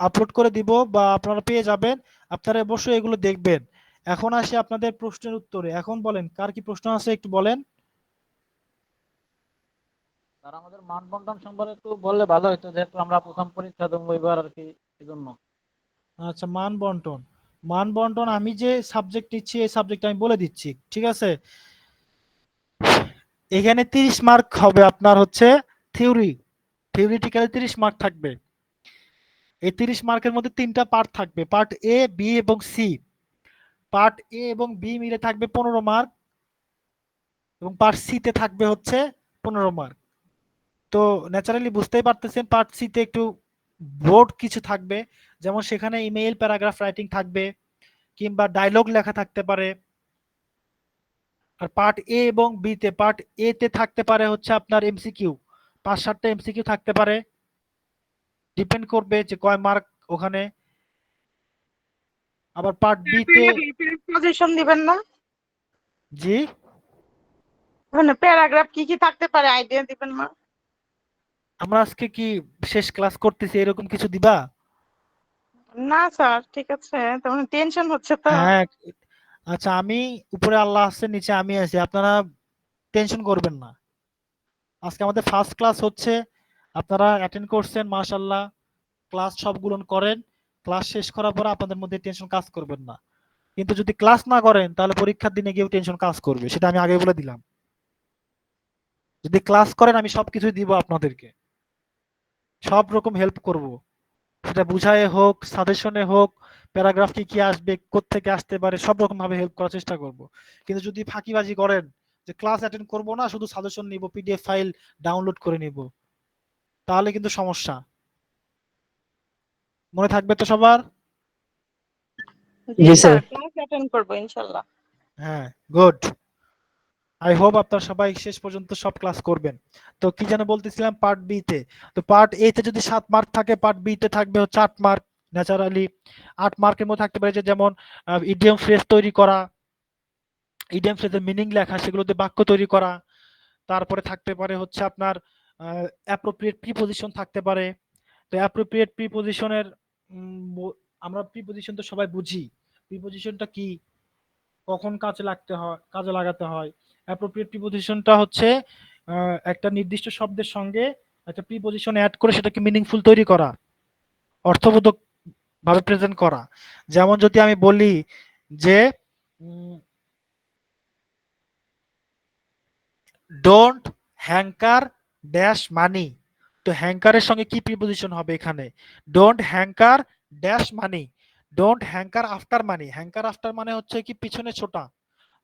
আপলোড করে দিব বা আপনারা পেয়ে যাবেন, আপনারা অবশ্যই এগুলো দেখবেন। এখন আসি আপনাদের প্রশ্নের উত্তরে। এখন বলেন কার কি প্রশ্ন আছে একটু বলেন। স্যার আমাদের মান বন্টন সম্পর্কে একটু বললে ভালো হতো, যেহেতু আমরা প্রথম পরীক্ষা দেবো এবার আর কি, এজন্য। আচ্ছা, মান বন্টন। মান বন্টন আমি যে সাবজেক্ট নিচ্ছি এই সাবজেক্ট আমি বলে দিচ্ছি, ঠিক আছে। এখানে 30 মার্ক হবে আপনার হচ্ছে থিওরিটিক্যালি 30 মার্ক থাকবে। এই 30 মার্কের মধ্যে 3টা পার্ট থাকবে, পার্ট এ, বি এবং সি। পার্ট এ এবং বি মিলে থাকবে 15 মার্ক, এবং পার্ট সি তে থাকবে হচ্ছে 15 মার্ক। তো ন্যাচারালি বুঝতেই পারতেছেন পার্ট সি তে একটু বোর্ড কিছু থাকবে, যেমন সেখানে ইমেইল প্যারাগ্রাফ রাইটিং থাকবে, কিংবা ডায়লগ লেখা থাকতে পারে। আর পার্ট এ এবং বি তে, পার্ট এ তে থাকতে পারে হচ্ছে আপনার এমসিকিউ, 5-7টা এমসিকিউ থাকতে পারে, ডিপেন্ড করবে যে কয় মার্ক ওখানে। আবার পার্ট বি তে, পজিশন দিবেন না? জি মানে প্যারাগ্রাফ কি কি থাকতে পারে আইডিয়া দিবেন না? আমরা আজকে কি শেষ ক্লাস করতেছি এরকম কিছু দিবা? না স্যার, ঠিক আছে, তেমন টেনশন হচ্ছে তো। হ্যাঁ, আচ্ছা, আমি উপরে আল্লাহ আছে, নিচে আমি আছি, আপনারা টেনশন করবেন না। আজকে আমাদের ফার্স্ট ক্লাস হচ্ছে, আপনারা অ্যাটেন্ড করছেন মাশাআল্লাহ, ক্লাস সবগুলো করেন। ক্লাস শেষ করার পর আপনাদের মধ্যে টেনশন কাজ করবেন না। কিন্তু যদি ক্লাস না করেন তাহলে পরীক্ষার দিনে গিয়েও টেনশন কাজ করবে, সেটা আমি আগে বলে দিলাম। যদি ক্লাস করেন আমি সবকিছু দিব আপনাদেরকে, সব রকম হেল্প করব, সেটা বুঝায় হোক, সাজেশনে হোক, প্যারাগ্রাফ কি কি আসবে, কোত্থেকে আসতে পারে, সব রকম ভাবে হেল্প করার চেষ্টা করব। কিন্তু যদি ফাঁকিবাজি করেন যে ক্লাস অ্যাটেন্ড করব না, শুধু সাজেশন নিব, পিডিএফ ফাইল ডাউনলোড করে নিব, তাহলে কিন্তু সমস্যা। মনে থাকবে তো সবার? জি জি স্যার, স্যার। ক্লাস অ্যাটেন্ড করবো ইনশাল্লাহ। হ্যাঁ, গুড। আই হোপ আপনারা সবাই শেষ পর্যন্ত সব ক্লাস করবেন। তো কি যেন বলতেছিলাম, পার্ট বি তে, তো পার্ট এ তে যদি 7 মার্ক থাকে, পার্ট বি তে থাকবে হচ্ছে 8 মার্ক। ন্যাচারালি 8 মার্কের মধ্যে থাকতে পারে যে, যেমন ইডিয়ম ফ্রেজ তৈরি করা, ইডিয়ম ফ্রেজের মিনিং লেখা, সেগুলোতে বাক্য তৈরি করা। তারপরে থাকতে পারে হচ্ছে আপনার অ্যাপ্রোপ্রিয়েট প্রিপোজিশন থাকতে পারে। তো অ্যাপ্রোপ্রিয়েট প্রিপোজিশনের আমরা প্রিপোজিশন তো সবাই বুঝি, প্রিপোজিশনটা কি, কখন কাজে লাগতে হয়, কাজে লাগাতে হয়। অ্যাপ্রোপ্রিয়েট প্রিপোজিশনটা হচ্ছে একটা নির্দিষ্ট শব্দের সঙ্গে একটা প্রিপোজিশন অ্যাড করে সেটাকে মিনিংফুল তৈরি করা, অর্থবোধক ভাবে প্রেজেন্ট করা। যেমন যদি আমি বলি যে ডোন্ট হ্যাঙ্কার ড্যাশ মানি, তো হ্যাঙ্কারের সঙ্গে কি প্রিপোজিশন হবে এখানে? Don't hanker dash money, don't hanker after money. Hanker after মানে হচ্ছে কি পিছনে ছোটা,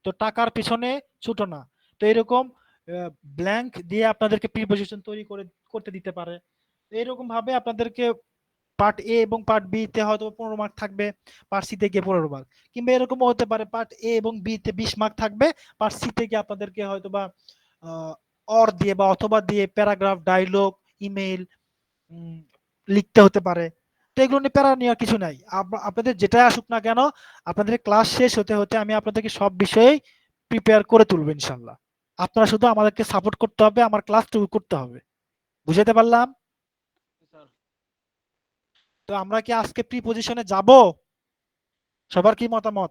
তো টাকার পিছনে ছুটো না। তো এরকম ব্ল্যাঙ্ক দিয়ে আপনাদেরকে প্রিপোজিশন তৈরি করে করতে দিতে পারে। এইরকম ভাবে আপনাদেরকে পার্ট এ এবং পার্ট বি তে হয়তো 15 মার্ক থাকবে, পার্ট সি তে গিয়ে 15 মার্ক। কিংবা এরকমও হতে পারে পার্ট এ এবং বি তে 20 মার্ক থাকবে, পার্ট সি তে গিয়ে আপনাদেরকে হয়তো বা অর দিয়ে বা অথবা দিয়ে প্যারাগ্রাফ, ডায়লগ, ইমেইল লিখতে হতে পারে। তো এগুলো নিয়ে প্যারা নেওয়ার কিছু নাই, আপনাদের যেটা আসুক না কেন, আপনাদের ক্লাস শেষ হতে হতে আমি আপনাদেরকে সব বিষয়েই প্রিপেয়ার করে তুলবো ইনশাল্লাহ। আপনারা শুধু আমাদেরকে সাপোর্ট করতে হবে, আমার ক্লাসটুকু করতে হবে। বুঝাতে পারলাম? স্যার তো আমরা কি আজকে প্রিপজিশনে যাব? সবার কি মতামত?